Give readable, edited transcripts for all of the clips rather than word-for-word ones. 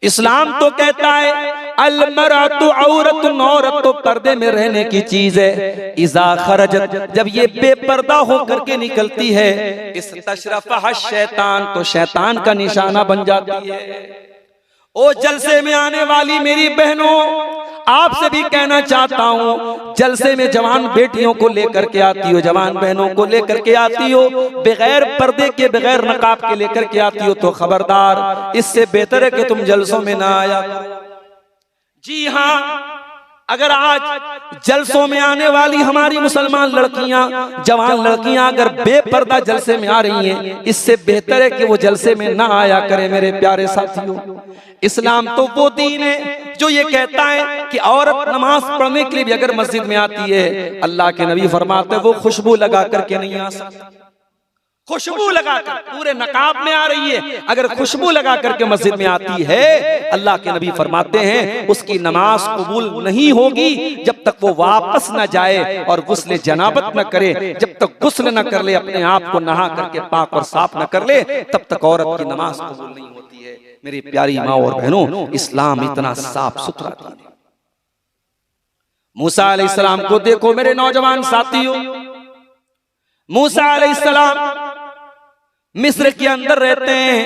इस्लाम तो कहता है अलमरातु औरतुन, औरत तो पर्दे में रहने की चीज है। इज़ा खरजत, जब ये बेपर्दा होकर के निकलती है, इस तशरफहा शैतान, तो शैतान का निशाना बन जाती है। ओ जलसे में आने वाली मेरी बहनों, आपसे भी कहना चाहता हूँ, जलसे में जवान बेटियों को लेकर के आती हो, जवान बहनों को लेकर के आती हो, बगैर पर्दे के, बगैर नकाब के लेकर के आती हो, तो खबरदार, इससे बेहतर है कि तुम जलसों में ना आया। जी हाँ, अगर आज जलसों में आने वाली हमारी मुसलमान लड़कियां, जवान लड़कियां अगर बेपर्दा जलसे में आ रही हैं, इससे बेहतर है कि वो जलसे में ना आया करें। मेरे प्यारे साथियों, इस्लाम तो वो दीन है जो ये कहता है कि औरत नमाज पढ़ने के लिए भी अगर मस्जिद में आती है, अल्लाह के नबी फरमाते हैं वो खुशबू लगा करके नहीं आ सकती। खुशबू लगाकर, पूरे नकाब में आ रही है, अगर खुशबू लगा करके मस्जिद में आती है, अल्लाह के नबी फरमाते हैं उसकी नमाज कबूल नहीं होगी जब तक वो वापस न जाए और गुस्ल जनाबत न करे। जब तक गुस्ल न कर ले, अपने आप को नहा करके पाक और साफ न कर ले, तब तक औरत की नमाज कबूल नहीं होती है। मेरी प्यारी माँ और बहनों, इस्लाम इतना साफ सुथरा दीन है। मूसा अलैहिस्सलाम को देखो मेरे नौजवान साथियों, मूसा अलैहिस्सलाम मिस्र के अंदर रहते हैं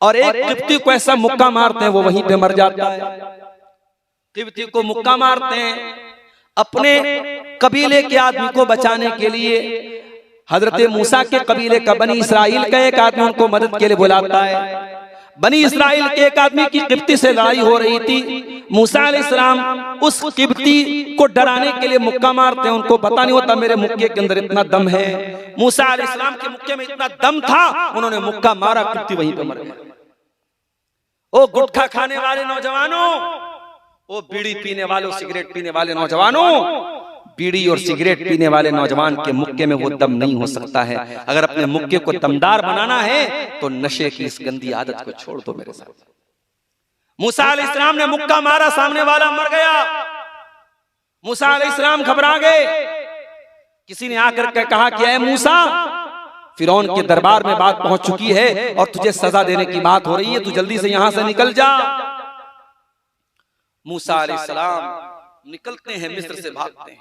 और एक किब्ती को ऐसा मुक्का मारते हैं, वो वहीं पे मर जाता है। किब्ती को मुक्का मारते हैं, अपने कबीले के आदमी को बचाने के लिए हजरत मूसा के कबीले का, बनी इसराइल का एक आदमी उनको मदद के लिए बुलाता है। बनी इसराइल के एक आदमी की किब्ती से लड़ाई हो रही थी। मूसा अलैहिस्सलाम उस किब्ती को डराने के लिए मुक्का मारते हैं, उनको पता नहीं होता मेरे मुक्के के अंदर इतना दम है। मूसा अलैहिस्सलाम के मुक्के में इतना दम था, उन्होंने मुक्का मारा, किब्ती वहीं पे मर गया। ओ गुटखा खाने वाले नौजवानों, ओ बीड़ी पीने वालों, सिगरेट पीने वाले नौजवानों, बीड़ी और सिगरेट पीने वाले नौजवान के मुक्के में वो दम नहीं हो सकता है। अगर अपने मुक्के को दमदार बनाना है तो नशे की इस गंदी आदत को छोड़ दो मेरे साथ। मूसा अलैहिस्सलाम ने मुक्का मारा, सामने वाला मर गया। मूसा अलैहिस्सलाम घबरा गए। किसी ने आकर के कहा कि ऐ मूसा, फिरौन के दरबार में बात पहुंच चुकी है और तुझे सजा देने की बात हो रही है, तू जल्दी से यहां से निकल जा। मूसा अलैहिस्सलाम निकलते हैं, मिस्र से भागते हैं।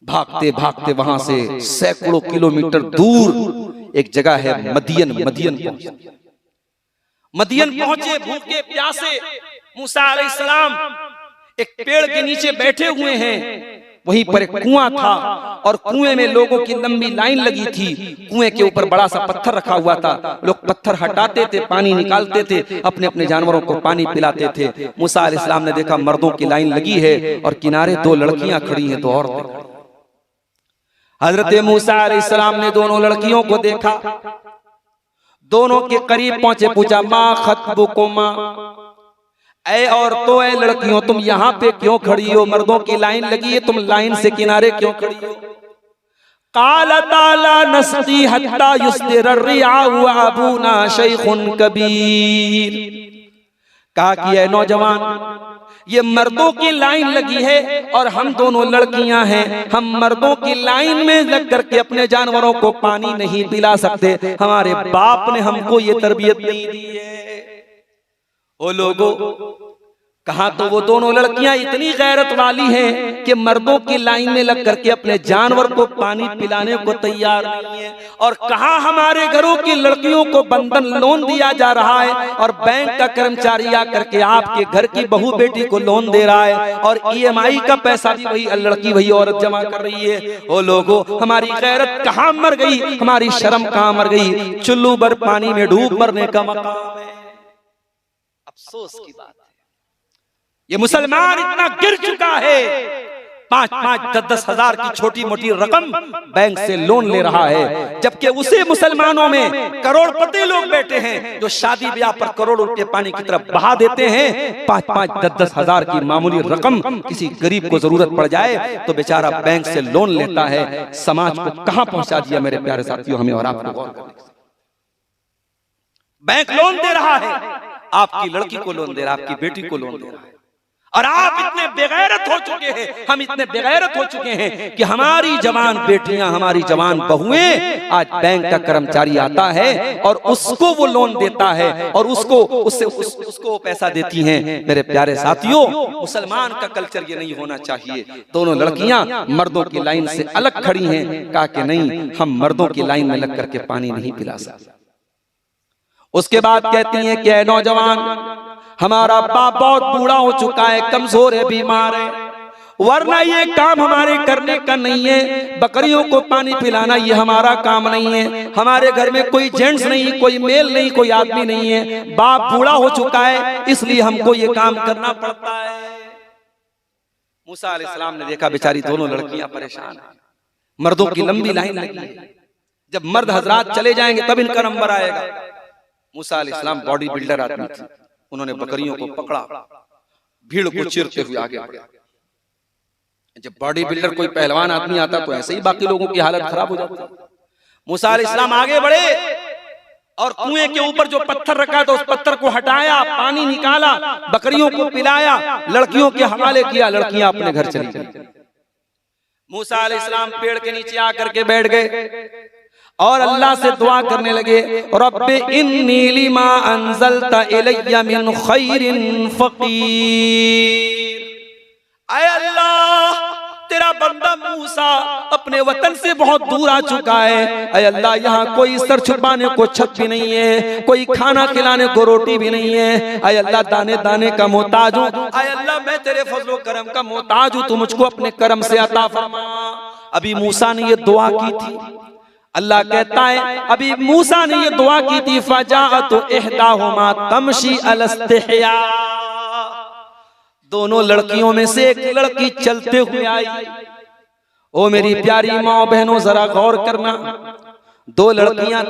भागते भागते वहां से सैकड़ों किलोमीटर दूर एक जगह है मदियन। मदियन पहुंचे, भूखे प्यासे। मूसा अलैहिस्सलाम एक पेड़ के नीचे बैठे हुए हैं। वहीं पर एक कुआं था और कुएं में लोगों की लंबी लाइन लगी थी। कुएं के ऊपर बड़ा सा पत्थर रखा हुआ था। लोग पत्थर हटाते थे, पानी निकालते थे, अपने अपने जानवरों को पानी पिलाते थे। मूसा अलैहिस्सलाम ने देखा मर्दों की लाइन लगी है और किनारे दो लड़कियां खड़ी हैं, दो औरतें खड़ी। हजरत मूसा अलैहिस्सलाम ने दोनों लड़कियों को देखा, दोनों के करीब पहुंचे, पूछा मा खतबुकुमा, ऐ औरतों, ऐ लड़कियों, तुम यहाँ पे क्यों खड़ी हो? मर्दों की लाइन लगी है, तुम लाइन से किनारे क्यों खड़ी हो? कालता ला नस्की हत्ता युस्दिर रियाउ अबूना शैखुन कबीर। कहा कि ऐ नौजवान, ये मर्दों की लाइन लगी है और हम दोनों लड़कियां हैं। हम मर्दों की लाइन में लग करके अपने जानवरों को पानी नहीं पिला सकते। हमारे बाप ने हमको ये तरबियत नहीं दी है। ओ लोगों, कहा तो वो दोनों लड़कियां इतनी गैरत वाली हैं कि मर्दों की लाइन में लग करके अपने जानवर को पानी पिलाने को तैयार नहीं है। और कहा हमारे घरों की लड़कियों को बंधन लोन दिया जा रहा है और बैंक का कर्मचारी आकर के आपके घर की बहू बेटी को लोन दे रहा है और EMI का पैसा भी वही लड़की, वही औरत जमा कर रही है। ओ लोगों, हमारी गैरत कहाँ मर गई? हमारी शर्म कहाँ मर गई? चुल्लू भर पानी में डूब मरने का मकाम है। अफसोस की बात है, ये मुसलमान इतना गिर चुका है, 5-5, 10-10 हजार की छोटी मोटी रकम बैंक से लोन ले रहा है, जबकि उसे मुसलमानों में करोड़पति लोग बैठे हैं जो शादी ब्याह पर करोड़ों रुपए पानी की तरफ बहा देते हैं। 5-5, 10-10 हजार की मामूली रकम किसी गरीब को जरूरत पड़ जाए तो बेचारा बैंक से लोन लेता है। समाज को कहां पहुंचा दिया मेरे प्यारे साथियों, हमें और आपको। बैंक लोन दे रहा है, आपकी लड़की को लोन दे रहा है, आपकी बेटी को लोन दे रहा है, और आप इतने बेगैरत हो चुके हैं, हम इतने बेगैरत हो चुके हैं कि हमारी जवान बेटियां, हमारी जवान बहुएं, आज बैंक का कर्मचारी आता है और उसको वो लोन देता है और उसको पैसा देती हैं। मेरे प्यारे साथियों, मुसलमान का कल्चर ये नहीं होना चाहिए। दोनों लड़कियां मर्दों की लाइन से अलग खड़ी हैं। कहा कि नहीं, हम मर्दों की लाइन में लग करके पानी नहीं पिला सकते। उसके बाद कहती हैं कि नौजवान, हमारा बाप बहुत बूढ़ा हो चुका है, कमजोर है, बीमार है, वरना ये काम हमारे करने का नहीं है। बकरियों को पानी पिलाना ये हमारा काम नहीं है। हमारे घर में कोई जेंट्स नहीं, कोई मेल नहीं, कोई आदमी नहीं है। बाप बूढ़ा हो चुका है, इसलिए हमको ये काम करना पड़ता है। मूसा अलैहिस्सलाम ने देखा बेचारी दोनों लड़कियां परेशान हैं, मर्दों की लंबी लाइन लगी है। जब मर्द हजरात चले जाएंगे तब इनका नंबर आएगा। मूसा अलैहिस्सलाम बॉडी बिल्डर आदमी थे, उन्होंने बकरियों को पकड़ा, भीड़ को चीरते हुए आगे बढ़े। जब बॉडी बिल्डर कोई पहलवान आदमी आता तो ऐसे ही बाकी लोगों की हालत खराब हो जाती। मूसा अलैहिस्सलाम आगे बढ़े और कुएं के ऊपर जो पत्थर रखा था उस पत्थर को हटाया, पानी निकाला, बकरियों को पिलाया, लड़कियों के हवाले किया, लड़कियां अपने घर चली गई। मूसा अलैहिस्सलाम पेड़ के नीचे आकर के बैठ गए और अल्लाह से दुआ करने लगे, रब्बि इन्नी लिमा अंज़लता इलैया मिन खैरिन फ़क़ीर। ऐ अल्लाह, तेरा बंदा मूसा अपने वतन से बहुत दूर आ चुका है। ऐ अल्लाह, यहाँ कोई सर छुपाने को छत भी नहीं है, कोई खाना खिलाने को रोटी भी नहीं है। ऐ अल्लाह, दाने दाने का मोहताज हूँ। ऐ अल्लाह, मैं तेरे फजलो करम का मोहताज हूँ, तू मुझको अपने करम से अता फरमा। अभी मूसा ने ये दुआ की थी। अल्लाह कहता है अभी मूसा ने ये दुआ की थी, फजाअतु इहदाहुमा तमशी अल इस्तिहया। दोनों लड़कियों में से एक लड़की चलते हुए आई। ओ मेरी प्यारी माँ बहनों, जरा गौर करना, दो लड़कियां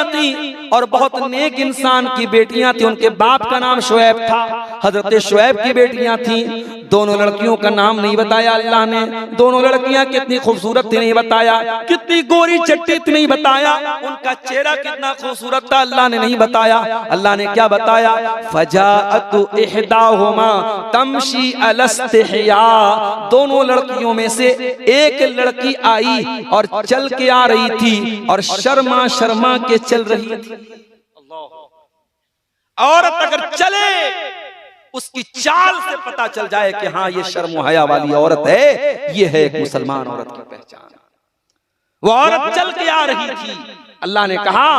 थी और बहुत नेक इंसान की बेटियां थी। उनके बाप का नाम शुएब था, हजरत शुएब की बेटियां थी। दोनों लड़कियों का नाम नहीं बताया अल्लाह ने। दोनों लड़कियां कितनी खूबसूरत थी नहीं बताया, कितनी गोरी चट्टी थी नहीं बताया, उनका चेहरा कितना खूबसूरत था अल्लाह ने नहीं बताया। अल्लाह ने क्या बताया, फजाअतु इहदाहुमा तमशी अल इस्तिहया। दोनों लड़कियों में से एक लड़की आई और चल के आ रही थी और शर्मा शर्मा के चल रही थी। औरत अगर चले उसकी चाल से पता चल जाए कि हाँ ये शर्म हया वाली औरत है, ये है एक मुसलमान औरत की पहचान। वो औरत चल के आ रही थी। अल्लाह ने कहा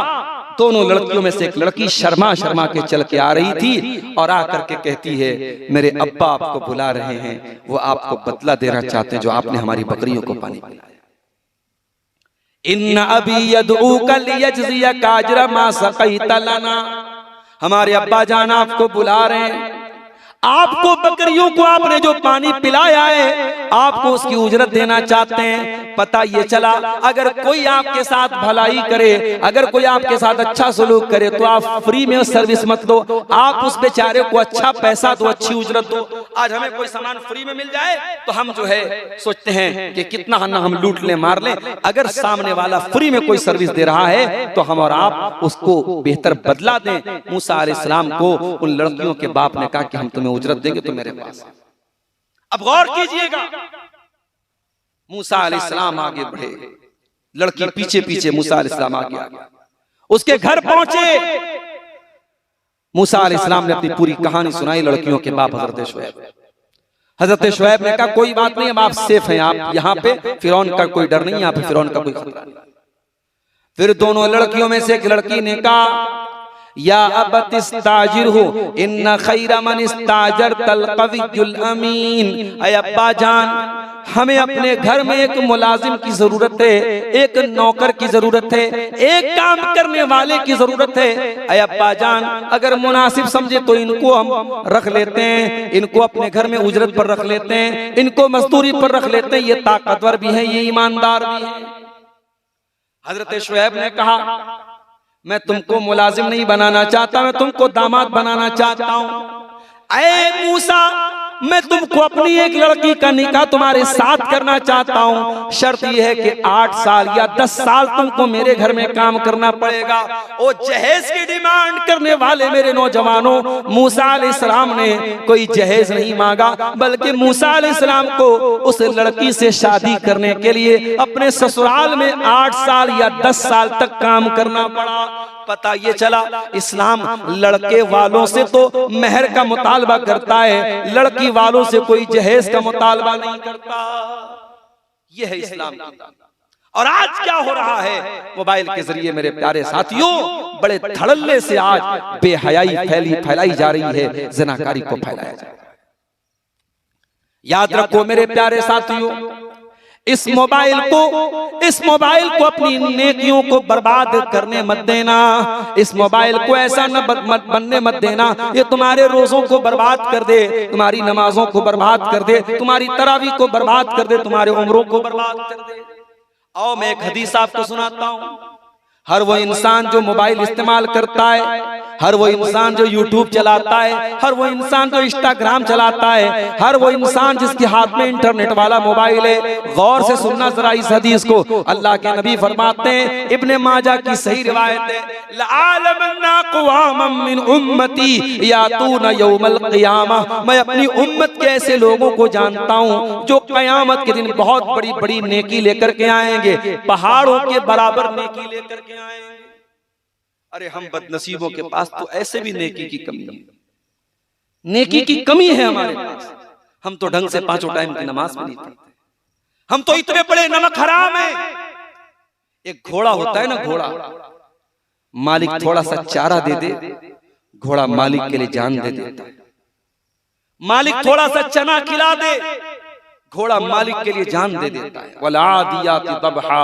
दोनों लड़कियों में से एक लड़की शर्मा शर्मा के चल के आ रही थी और आकर के कहती है, मेरे अब्बा आपको बुला रहे हैं, वो आपको बदला देना चाहते हैं जो आपने हमारी बकरियों को पानी पिलाया। इन्ना अबी यदऊका लियजज़ियका अज्र मा सक़ैता लना। हमारे अब्बा जान आपको बुला रहे हैं, आपको बकरियों को आपने जो पानी पिलाया है आपको उसकी उजरत देना चाहते हैं। पता ये चला अगर कोई आपके साथ भलाई करे, अगर कोई आपके साथ अच्छा सलूक करे तो आप फ्री में सर्विस मत दो, आप उस बेचारे को अच्छा पैसा दो, अच्छी उजरत दो। आज हमें कोई सामान फ्री में मिल जाए तो हम जो है सोचते हैं कि कितना ना हम लूट लें मार लें। अगर सामने वाला फ्री में कोई सर्विस दे रहा है तो हम और आप उसको बेहतर बदला दें। मूसा अलैहिस्सलाम को उन लड़कियों के बाप ने कहा कि हम तुम्हें उजरत देंगे तो मेरे पास। अब गौर कीजिएगा, मूसा अलैहिस्सलाम आगे बढ़े, लड़की पीछे पीछे, मूसा अलैहिस्सलाम आगे आ गया, उसके घर पहुंचे। मूसा अलैहिस्सलाम ने अपनी पूरी कहानी सुनाई लड़कियों के बाप हजरत शुएब। हजरत शुएब ने कहा कोई बात नहीं, अब आप सेफ हैं, आप यहाँ पे फिरौन का कोई डर नहीं, यहाँ पे फिरौन का कोई खतरा नहीं। फिर दोनों लड़कियों में से एक लड़की ने कहा, या अबत इस्ताजिरहु इन्ना खैरा मन इस्ताजरतल कवियुल अमीन। ऐ अब्बा जान, हमें अपने घर में एक मुलाजिम की जरूरत है, एक नौकर की जरूरत है, एक काम करने वाले की जरूरत है। ऐ अब्बा जान, अगर मुनासिब समझे तो इनको हम रख लेते हैं, इनको अपने घर में उजरत पर रख लेते हैं, इनको मजदूरी पर रख लेते हैं, ये ताकतवर भी है, ये ईमानदार भी है। हजरत शुएब ने कहा मैं तुमको मुलाजिम नहीं बनाना चाहता, मैं तुमको दामाद बनाना चाहता हूं। ऐ मूसा, मैं तुमको अपनी एक लड़की का निकाह तुम्हारे साथ करना चाहता हूँ, शर्त यह है कि 8 साल या 10 साल तुमको मेरे घर में काम करना पड़ेगा। वो जहेज की डिमांड करने वाले मेरे नौजवानों, मूसा अलैहिस्सलाम ने कोई जहेज नहीं मांगा, बल्कि मूसा अलैहिस्सलाम को उस लड़की से शादी करने के लिए अपने ससुराल में 8 साल या 10 साल तक काम करना पड़ा। पता ये चला इस्लाम लड़के वालों से तो मेहर का मुतालबा करता है, लड़की वालों से कोई जहेज का मुतालबा नहीं करता। यह है इस्लाम की। और आज क्या हो रहा है मोबाइल के जरिए मेरे प्यारे साथियों, बड़े धड़ल्ले से आज बेहयाई फैलाई जा रही है, ज़िनाकारी को फैलाया जा रहा है। याद रखो मेरे प्यारे साथियों, इस मोबाइल को अपनी नेकियों को बर्बाद करने मत देना। इस मोबाइल को ऐसा न बनने मत देना ये तुम्हारे रोजों को बर्बाद कर दे, तुम्हारी नमाजों को बर्बाद कर दे, तुम्हारी तरावी को बर्बाद कर दे, तुम्हारे उम्रों को बर्बाद कर दे। आओ मैं एक हदीस आपको सुनाता हूँ। हर वो इंसान जो मोबाइल इस्तेमाल करता है, हर वो इंसान जो यूट्यूब चलाता है, हर वो इंसान जो इंस्टाग्राम चलाता है, हर वो इंसान जिसके हाथ में इंटरनेट वाला मोबाइल है, गौर से सुनना जरा इस हदीस को। अल्लाह के नबी फरमाते हैं, इब्ने माजा की सही रिवायत है, लअलमन्ना क़वामम मिन उम्मती यातूना यौमल क़ियामह, मैं अपनी उम्मत के ऐसे लोगों को जानता हूँ जो क़यामत के दिन बहुत बड़ी बड़ी नेकी लेकर के आएंगे, पहाड़ों के बराबर नेकी लेकर के आएंगे। अरे हम बदनसीबों के पास तो ऐसे भी नेकी की कमी है, नेकी की कमी है हमारे पास। हम तो ढंग से 5 टाइम की नमाज में नहीं पढ़ते, हम तो इतने बड़े नमक हराम है। एक घोड़ा होता है ना, घोड़ा, मालिक थोड़ा सा चारा दे दे, घोड़ा मालिक के लिए जान दे देता है। मालिक थोड़ा सा चना खिला दे, घोड़ा मालिक के लिए जान दे देता है। वलादियाति दबहा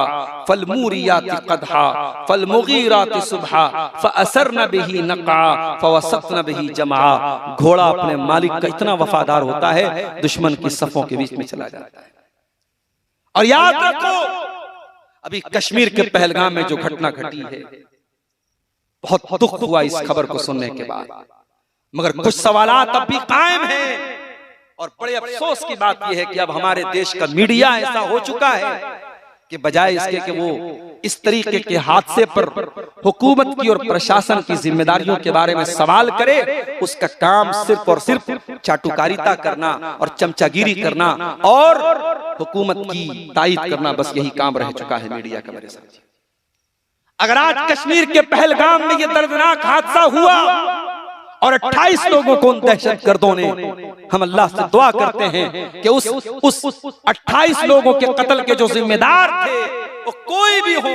फलमूरियाति कदहा फलमुगीराति सुबहा फअसरन बिही नक़ा फवसतन बिही जमा। घोड़ा अपने मालिक का इतना वफादार होता है, दुश्मन की सफों के बीच में चला जाता है। और याद रखो, अभी कश्मीर के पहलगाम में जो घटना घटी है, बहुत दुख हुआ इस खबर को सुनने के बाद, मगर कुछ सवालात अब भी कायम हैं। और बड़े अफसोस की बात यह है कि अब हमारे देश का मीडिया ऐसा हो चुका है कि बजाय इसके कि वो इस तरीके के हादसे पर हुकूमत की और प्रशासन की जिम्मेदारियों के बारे में सवाल करे, उसका काम सिर्फ और सिर्फ चाटुकारिता करना और चमचागिरी करना और हुकूमत की तायीद करना, बस यही काम रह चुका है मीडिया का। मेरे साथ अगर आज कश्मीर के पहलगाम में ये दर्दनाक हादसा हुआ और 28 लोगों को उन दहशतगर्दों ने, हम अल्लाह से दुआ करते हैं कि उस 28 लोगों के कत्ल के जो जिम्मेदार थे वो कोई भी हो,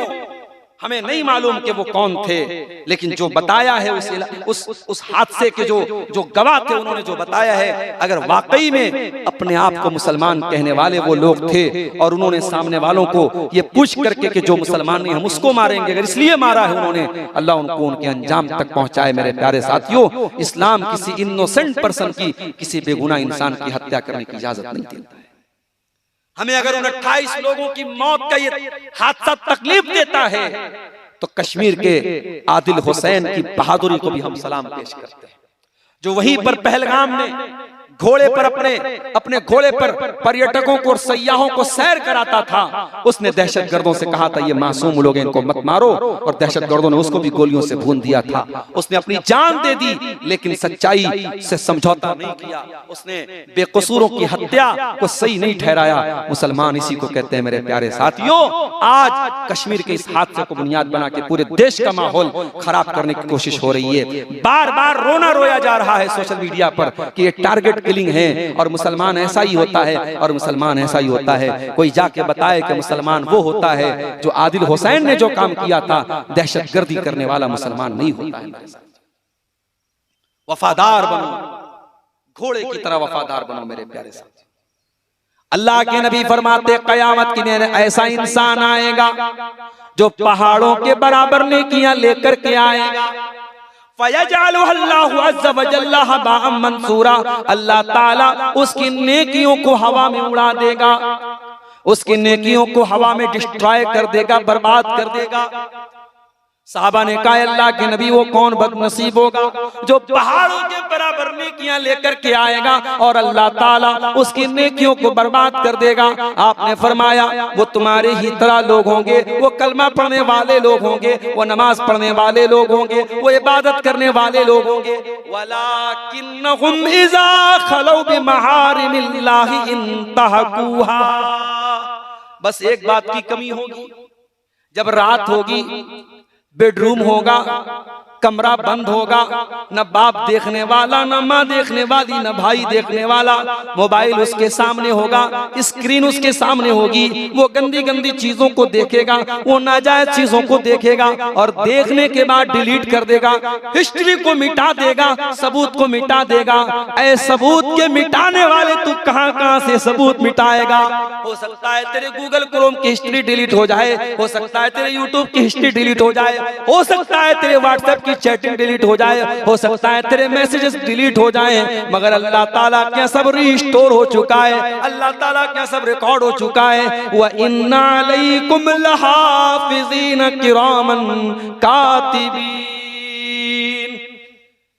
हमें नहीं मालूम कि वो कौन थे, लेकिन जो बताया है उस हादसे के जो गवाह थे, उन्होंने जो बताया है, अगर वाकई में अपने आप को मुसलमान कहने वाले वो लोग थे और उन्होंने सामने वालों को ये पूछ करके कि जो मुसलमान नहीं हम उसको मारेंगे, अगर इसलिए मारा है उन्होंने, अल्लाह उनको उनके अंजाम तक पहुंचाए। मेरे प्यारे साथियों, इस्लाम किसी इनोसेंट पर्सन की, किसी बेगुनाह इंसान की हत्या करने की इजाजत नहीं देता है। हमें अगर उन 28 लोगों की मौत का ये हादसा तकलीफ देता है, तो कश्मीर के आदिल हुसैन की बहादुरी को भी हम सलाम पेश करते हैं, जो वहीं पर पहलगाम में घोड़े पर अपने घोड़े पर पर्यटकों को और सयाहों को सैर कराता था। उसने दहशतगर्दों से कहा था ये मासूम लोग, इनको मत मारो, और दहशतगर्दों ने उसको भी गोलियों से भून दिया था। उसने अपनी जान दे दी, लेकिन सच्चाई से समझौता नहीं किया। उसने बेकसूरों की हत्या को सही नहीं ठहराया। मुसलमान इसी को कहते हैं मेरे प्यारे साथियों। आज कश्मीर के इस हादसे को बुनियाद बना के पूरे देश का माहौल खराब करने की कोशिश हो रही है। बार बार रोना रोया जा रहा है सोशल मीडिया पर कि ये टारगेट किलिंग है और मुसलमान ऐसा ही होता है और मुसलमान ऐसा ही होता है। कोई जाके बताए कि मुसलमान वो होता है जो आदिल हुसैन ने जो काम किया था, दहशतगर्दी करने वाला मुसलमान नहीं होता है। वफादार बनो, घोड़े की तरह वफादार बनो मेरे प्यारे साथी। अल्लाह के नबी फरमाते कयामत के दिन ऐसा इंसान आएगा जो पहाड़ों के बराबर नेकियां लेकर के आएगा। फयजअलुहु अज़्ज़ व जल्ल हबाअम मंसूरा, अल्लाह ताला उसकी नेकियों को हवा में उड़ा देगा, उसकी नेकियों को हवा में डिस्ट्रॉय कर देगा, बर्बाद कर देगा। साहबा ने कहा अल्लाह के नबी वो कौन बदनसीब होगा जो पहाड़ों के बराबर नेकियां लेकर के आएगा और अल्लाह ताला उसकी नेकियों को बर्बाद कर देगा। आपने फरमाया वो तुम्हारे ही तरह लोग होंगे, वो कलमा पढ़ने वाले लोग होंगे, वो नमाज पढ़ने वाले लोग होंगे, वो इबादत करने वाले लोग होंगे। वलाकिन्नहुम इज़ा खलौ बिमहारिमिल्लाहि इंतहकुहा, बस एक बात की कमी होगी, जब रात होगी, बेडरूम होगा, कमरा बंद होगा, न बाप देखने वाला, न माँ देखने वाली, न भाई देखने वाला, मोबाइल उसके सामने होगा, स्क्रीन उसके सामने होगी, वो गंदी गंदी चीजों को देखेगा, वो नाजायज चीजों को देखेगा और देखने के बाद डिलीट कर देगा, हिस्ट्री को मिटा देगा, सबूत को मिटा देगा। ऐ सबूत के मिटाने वाले तू कहां कहां से सबूत मिटाएगा? हो सकता है तेरे गूगल क्रोम की हिस्ट्री डिलीट हो जाए, हो सकता है तेरे यूट्यूब की हिस्ट्री डिलीट हो जाए, हो सकता है तेरे व्हाट्सएप की चैटिंग डिलीट हो जाए, हो सकता है तेरे मैसेजेस डिलीट हो जाएं, मगर अल्लाह ताला क्या सब रिस्टोर हो चुका है, अल्लाह ताला क्या सब रिकॉर्ड हो चुका है। व इन्ना अलैकुम लहाफिज़ीन किरामन कातिबीन,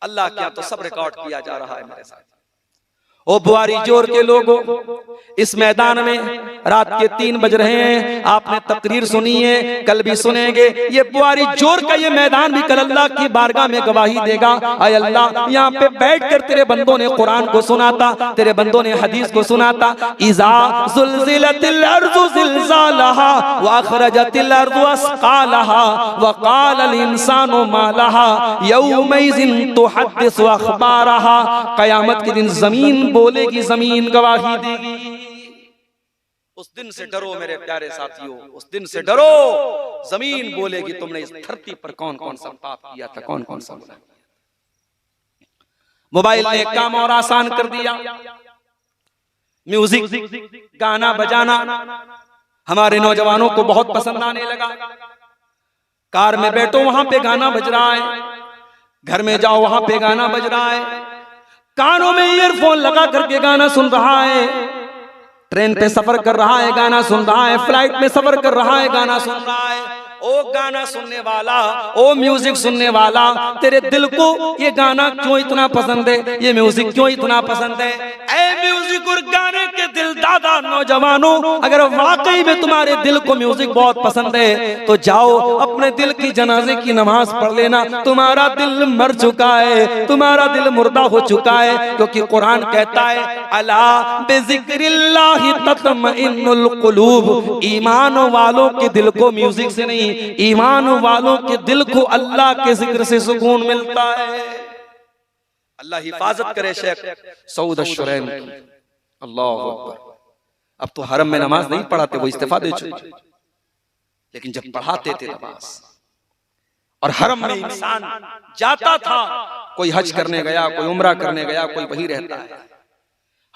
अल्लाह क्या तो सब रिकॉर्ड किया जा रहा है मेरे साथ। ओ बुआरी जोर के लोगों, इस मैदान में रात के 3 बज रहे हैं, आपने तकरीर सुनी है, कल भी सुनेंगे। ये बुआरी जोर का ये मैदान भी कल अल्लाह की बारगाह में गवाही देगा। आय अल्लाह, यहाँ पे बैठकर तेरे बंदों ने कुरान को सुना था, तेरे बंदों ने हदीस को सुना था। इज़ा ज़ुल्ज़िलतिल अर्ज़ु ज़िल्ज़ालहा व अख़रजतिल अर्ज़ु अस्क़ालहा व क़ालल इंसानु मा लहा यौमइज़िन तुहद्दिसु अख़बारहा, क़यामत के दिन जमीन बोलेगी, जमीन गवाही देगी। उस दिन से डरो मेरे प्यारे साथियों, उस दिन से डरो, जमीन बोलेगी तुमने इस धरती पर कौन कौन सा पाप किया था, कौन कौन सा गुनाह किया। मोबाइल ने काम और आसान कर दिया। म्यूजिक, गाना बजाना हमारे नौजवानों को बहुत पसंद आने लगा। कार में बैठो वहां पे गाना बज रहा है, घर में जाओ वहां पे गाना बज रहा है, कानों में ईयरफोन लगा करके गाना सुन रहा है, ट्रेन पे सफर कर रहा है गाना सुन रहा है, फ्लाइट में सफर कर रहा है गाना सुन रहा है। ओ गाना सुनने वाला, ओ म्यूजिक सुनने वाला, तेरे दिल को ये गाना क्यों इतना पसंद है, ये म्यूजिक क्यों इतना पसंद है? ऐ म्यूजिक और गाने के दिल दादा नौजवानों, अगर वाकई में तुम्हारे दिल को म्यूजिक बहुत पसंद है तो जाओ अपने दिल की जनाजे की नमाज पढ़ लेना। तुम्हारा दिल मर चुका है, तुम्हारा दिल मुर्दा हो चुका है, क्योंकि कुरान कहता है अला बिज़िक्रिल्लाहि तत्मइन्नुल कुलूब, ईमान वालों के दिल को म्यूजिक से नहीं, ईमान वालों के दिल को अल्लाह के जिक्र से सुकून मिलता है। अल्लाह हिफाजत करे शेख सऊद अश-शुरैन की। अल्लाहु अकबर। अब तो हरम में नमाज नहीं पढ़ाते, वो इस्तीफा दे चुके, लेकिन जब पढ़ाते थे नमाज और हरम में इंसान जाता था, कोई हज करने गया, कोई उम्रा करने गया, कोई वही रहता है।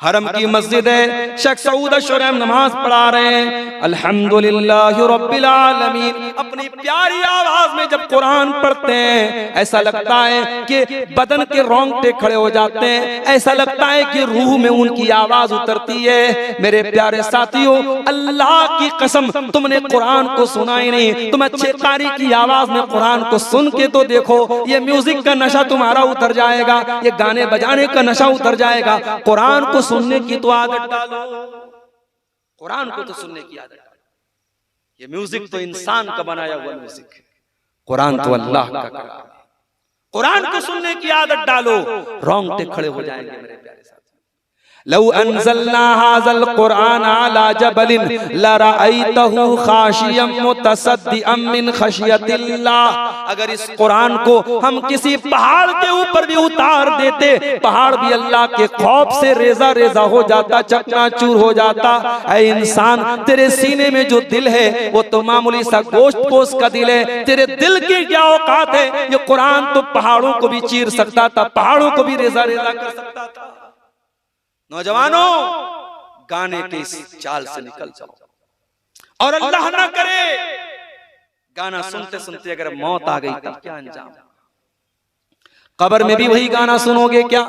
हरम की मस्जिद है, शेख सऊद अश-शुरैन नमाज पढ़ा रहे हैं, अल्हम्दुलिल्लाहि रब्बिल आलमीन, अपनी प्यारी आवाज में जब कुरान पढ़ते हैं ऐसा लगता है कि बदन के रोंगटे खड़े हो जाते हैं, ऐसा लगता है कि रूह में उनकी आवाज उतरती है। मेरे प्यारे साथियों, अल्लाह की कसम, तुमने कुरान को सुना ही नहीं, तुम अच्छे कारी की आवाज में कुरान को सुन के तो देखो, ये म्यूजिक का नशा तुम्हारा उतर जाएगा, ये गाने बजाने का नशा उतर जाएगा। कुरान को सुनने की तो आदत डालो, कुरान को तो सुनने की आदत डालो। ये म्यूजिक तो इंसान का बनाया हुआ म्यूजिक है, कुरान तो अल्लाह का कलाम है। कुरान को सुनने की आदत डालो, रोंगटे खड़े हो जाएंगे मेरे प्यारे साथ। लौ अनज़लना हाज़ल कुरान अला जबलिन लरअयतहु खाशियम मुतसद्दिअम मिन खशियतिल्लाह, अगर इस कुरान को हम किसी पहाड़ के ऊपर भी उतार देते, पहाड़ भी अल्लाह के खौफ से रेजा रेजा हो जाता, चकनाचूर हो जाता। ऐ इंसान, तेरे सीने में जो दिल है वो तो मामूली सा गोश्त पोश का दिल है, तेरे दिल की क्या औकात है? ये कुरान तो पहाड़ों को भी चीर सकता था, पहाड़ों को भी रेजा रेजा कर सकता था। नौजवानों, गाने के इस चाल से निकल जाओ, और अल्लाह ना करे गाना सुनते सुनते अगर मौत आ गई तब क्या अंजाम? कब्र में भी वही गाना सुनोगे क्या?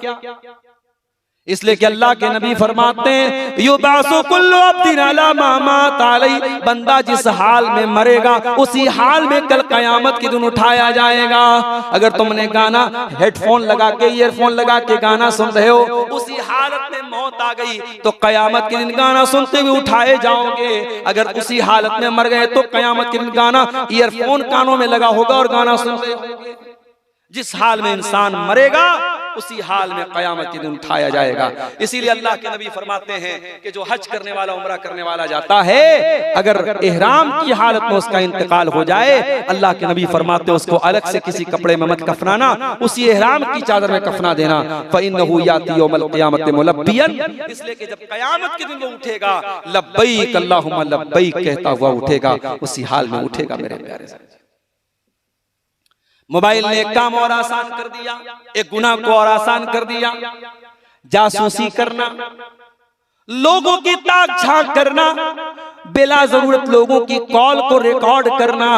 इसलिए कि अल्लाह के नबी फरमाते हैं युबासु कुल्लु अब्दिन अला मा मात अलैहि, बंदा जिस हाल में मरेगा उसी हाल में कल कयामत के दिन उठाया जाएगा। अगर तुमने गाना हेडफोन लगा के ईयरफोन लगा के गाना सुन रहे हो, उसी हालत में मौत आ गई तो कयामत के दिन गाना सुनते हुए उठाए जाओगे। अगर उसी हालत में मर गए तो कयामत के दिन गाना ईयरफोन कानों में लगा होगा और गाना सुन रहे होगे। जिस हाल में इंसान मरेगा उसी हाल में कयामत के दिन उठाया जाएगा। इसीलिए अल्लाह के नबी फरमाते हैं कि जो हज करने वाला उम्रा करने वाला जाता है, अगर इहराम की हालत में उसका इंतकाल हो जाए, अल्लाह के नबी फरमाते हैं उसको अलग से किसी कपड़े में मत कफनाना, उसी इहराम की चादर में कफना देना। फइन्नहु याती यौमल क़ियामत मुलब्बियन, इसलिए कि जब कयामत के दिन वो उठेगा लब्बैक अल्लाहुम्मा लब्बैक कहता हुआ उठेगा, उसी हाल में उठेगा। मेरे प्यारे साथी, मोबाइल ने एक काम और आसान कर दिया, एक गुनाह को और आसान कर दिया। जासूसी करना, लोगों की ताक झांक करना, बिला जरूरत लोगों की कॉल को रिकॉर्ड करना,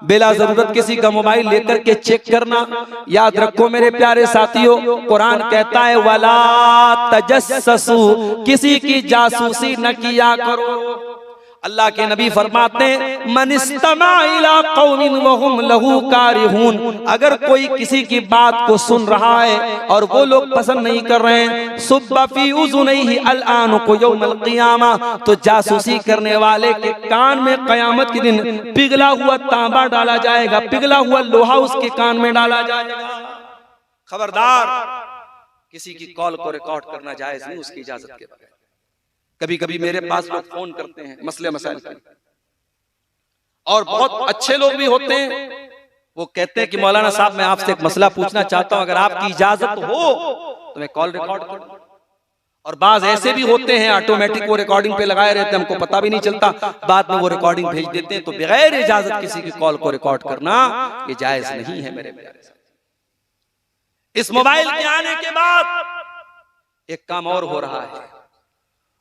बिला जरूरत किसी का मोबाइल लेकर के चेक करना। याद रखो मेरे प्यारे साथियों, कुरान कहता है वला तजस्ससु, किसी की जासूसी न किया करो। अल्लाह के नबी फरमाते हैं मनिस्तमा इला कौमिन वहुम लहू कारिहून, अगर कोई किसी की बात को सुन रहा है और वो लोग पसंद नहीं कर रहे हैं, सुब्बा फी उज़ुनैहि अलआनुकु यौमल क़ियामा, तो जासूसी करने वाले के कान में कयामत के दिन पिघला हुआ तांबा डाला जाएगा, पिघला हुआ लोहा उसके कान में डाला जाएगा। खबरदार, किसी की कॉल को रिकॉर्ड करना जायज नहीं उसकी इजाजत के बगैर। कभी कभी मेरे पास लोग फोन करते हैं मसले मसाइल के, और बहुत अच्छे लोग भी होते हैं, वो कहते हैं कि मौलाना साहब मैं आपसे एक मसला पूछना चाहता हूं, अगर आपकी इजाजत हो तो मैं कॉल रिकॉर्ड करूं। और बाज ऐसे भी होते हैं ऑटोमेटिक वो रिकॉर्डिंग पे लगाए रहते हैं, हमको पता भी नहीं चलता, बाद में वो रिकॉर्डिंग भेज देते हैं। तो बगैर इजाजत किसी की कॉल को रिकॉर्ड करना ये जायज नहीं है मेरे प्यारे। इस मोबाइल के आने के बाद एक काम और हो रहा है,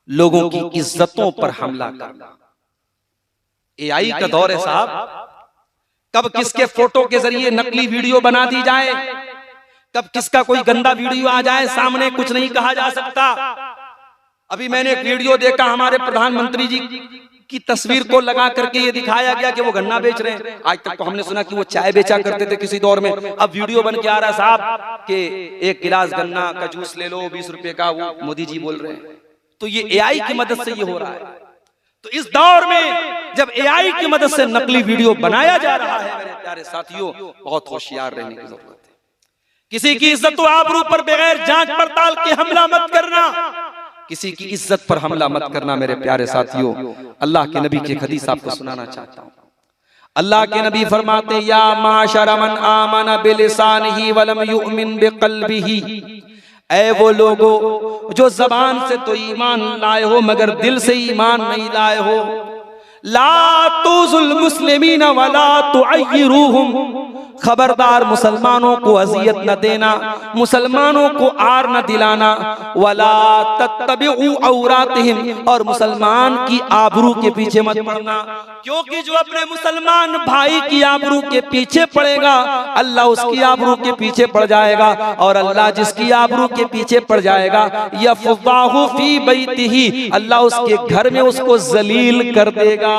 लोगों की इज्जतों पर हमला करना। एआई का दौर है साहब, कब किसके फोटो के जरिए नकली वीडियो बना दी जाए, कब किसका कोई गंदा वीडियो आ जाए सामने, कुछ नहीं कहा जा सकता। अभी मैंने एक वीडियो देखा, हमारे प्रधानमंत्री जी की तस्वीर को लगा करके ये दिखाया गया कि वो गन्ना बेच रहे हैं। आज तक तो हमने सुना कि वो चाय बेचा करते थे किसी दौर में, अब वीडियो बन के आ रहा है साहब कि एक गिलास गन्ना का जूस ले लो 20 रुपए का, वो मोदी जी बोल रहे हैं। तो ये एआई की मदद से ये हो रहा है। तो इस दौर में जब एआई की मदद से नकली वीडियो बनाया जा रहा है मेरे प्यारे साथियों, बहुत होशियार रहने की जरूरत है। किसी की इज्जत व आबरू पर बगैर जांच पड़ताल के हमला मत करना, किसी की इज्जत पर हमला मत करना मेरे प्यारे साथियों। अल्लाह के नबी की एक हदीस आपको सुनाना चाहता हूं। अल्लाह के नबी फरमाते या माशर मन आमन बिलिसानिही वलम युमिन बिक़ल्बिही, ऐ वो लोगो जो जबान से तो ईमान लाए हो मगर दिल से ईमान नहीं लाए हो, ला तुज़ुल मुस्लिमीन वला तुअय्यिरूहुम, खबरदार मुसलमानों को अजियत न देना, मुसलमानों को आर न दिलाना, वला तत्तबिउ औरातिहिम, और मुसलमान की आबरू के पीछे मत पड़ना, क्योंकि जो अपने मुसलमान भाई की आबरू के पीछे पड़ेगा अल्लाह उसकी आबरू के पीछे पड़ जाएगा, और अल्लाह जिसकी आबरू के पीछे पड़ जाएगा यफ़ज़ाहु फी बैतिही, अल्लाह उसके घर में उसको जलील कर देगा।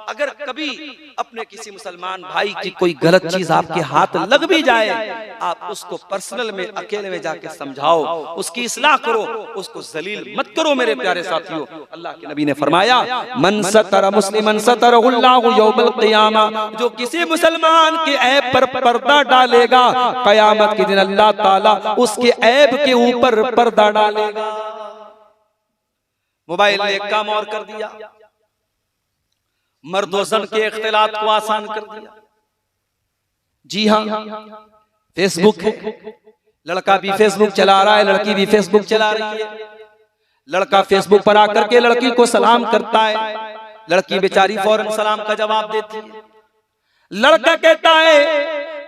अगर कभी अपने किसी मुसलमान भाई की कोई गलत चीज आपके हाथ लग भी जाए, आप उसको पर्सनल में अकेले में जाके समझाओ, उसकी इस्लाह करो, उसको जलील मत करो मेरे प्यारे साथियों। अल्लाह के नबी ने फरमाया मन सतर मुस्लिमन सतरहुल्लाहु यौमल क़ियामा, जो किसी मुसलमान के ऐब पर पर्दा डालेगा कयामत के दिन अल्लाह ताला उसके ऐब के ऊपर पर्दा डालेगा। मोबाइल ने एक काम और कर दिया, मर्द और जन के इख्तिलात को आसान कर दिया। जी हाँ, फेसबुक है, लड़का भी फेसबुक चला रहा है, लड़की भी फेसबुक चला रही है। लड़का फेसबुक पर आकर के लड़की को सलाम करता है, लड़की बेचारी फौरन सलाम का जवाब देती है। लड़का कहता है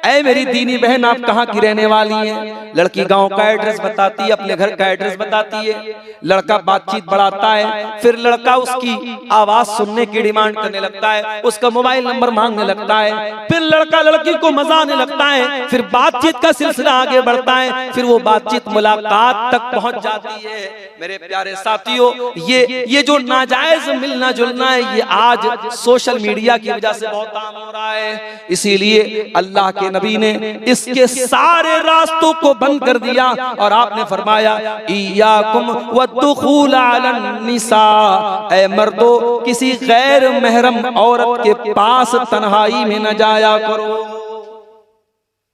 ऐ मेरी दीनी बहन आप कहाँ की रहने वाली हैं? लड़की गांव का एड्रेस बताती है, अपने घर का एड्रेस बताती है। लड़का बातचीत बढ़ाता है, फिर लड़का उसकी आवाज सुनने की डिमांड करने लगता है, उसका मोबाइल नंबर मांगने लगता है। फिर लड़का लड़की को मजा आने लगता है, फिर बातचीत का सिलसिला आगे बढ़ता है, फिर वो बातचीत मुलाकात तक पहुंच जाती है। मेरे प्यारे साथियों, ये जो नाजायज मिलना जुलना है, ये आज सोशल मीडिया की वजह से बहुत आम हो रहा है। इसीलिए अल्लाह के नबी ने इसके सारे रास्तों को बंद कर दिया और आपने फरमाया इय्याकुम वद्दुखूल अलन निसा, ऐ मर्दो किसी गैर महरम औरत के पास तन्हाई में न जाया करो।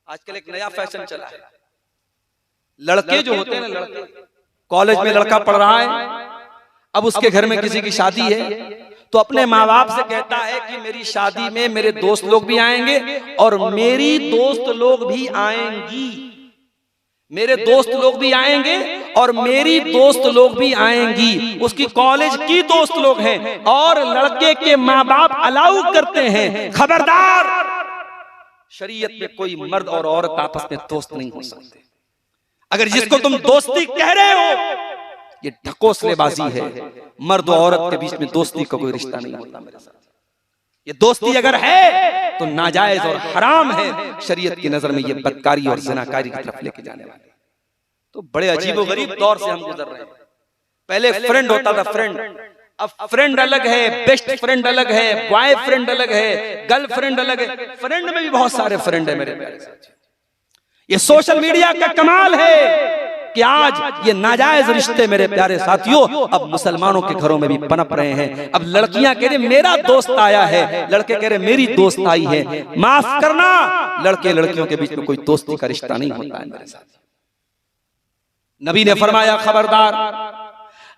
आजकल एक नया फैशन चला है, लड़के जो होते हैं ना, लड़के कॉलेज में लड़का पढ़ रहा है, अब उसके घर में किसी की शादी है तो अपने माँ बाप से कहता है कि मेरी शादी में मेरे दोस्त लोग भी आएंगे और मेरी दोस्त लोग भी आएंगी, मेरे दोस्त लोग भी आएंगे और मेरी दोस्त लोग भी आएंगी। उसकी कॉलेज की दोस्त लोग हैं और लड़के के माँ बाप अलाउ करते हैं। खबरदार, शरीयत में कोई मर्द और औरत आपस में दोस्त नहीं हो सकते। अगर जिसको तुम दोस्ती कह रहे हो, ये ढकोसलेबाजी है। मर्द और औरत के बीच में दोस्ती का कोई रिश्ता नहीं होता मेरे साथ। ये दोस्ती अगर है तो नाजायज और हराम है। शरीयत की नजर में ये बदकारी और ज़िनाकारी की तरफ लेके जाने वाले। तो बड़े अजीबोगरीब दौर से हम गुजर रहे हैं। पहले फ्रेंड होता था, फ्रेंड, अब फ्रेंड अलग है, बेस्ट फ्रेंड अलग है, बॉय फ्रेंड अलग है, गर्ल फ्रेंड अलग है। फ्रेंड में भी बहुत सारे फ्रेंड है मेरे प्यारे साथियों। ये सोशल मीडिया का कमाल है कि आज ये नाजायज रिश्ते मेरे प्यारे साथियों अब मुसलमानों के घरों में भी पनप रहे हैं। अब लड़कियां कह रही मेरा दोस्त आया है, लड़के कह रहे मेरी दोस्त आई है। माफ करना, लड़के लड़कियों के बीच में कोई दोस्ती का रिश्ता नहीं होता है मेरे साथ। नबी ने फरमाया खबरदार,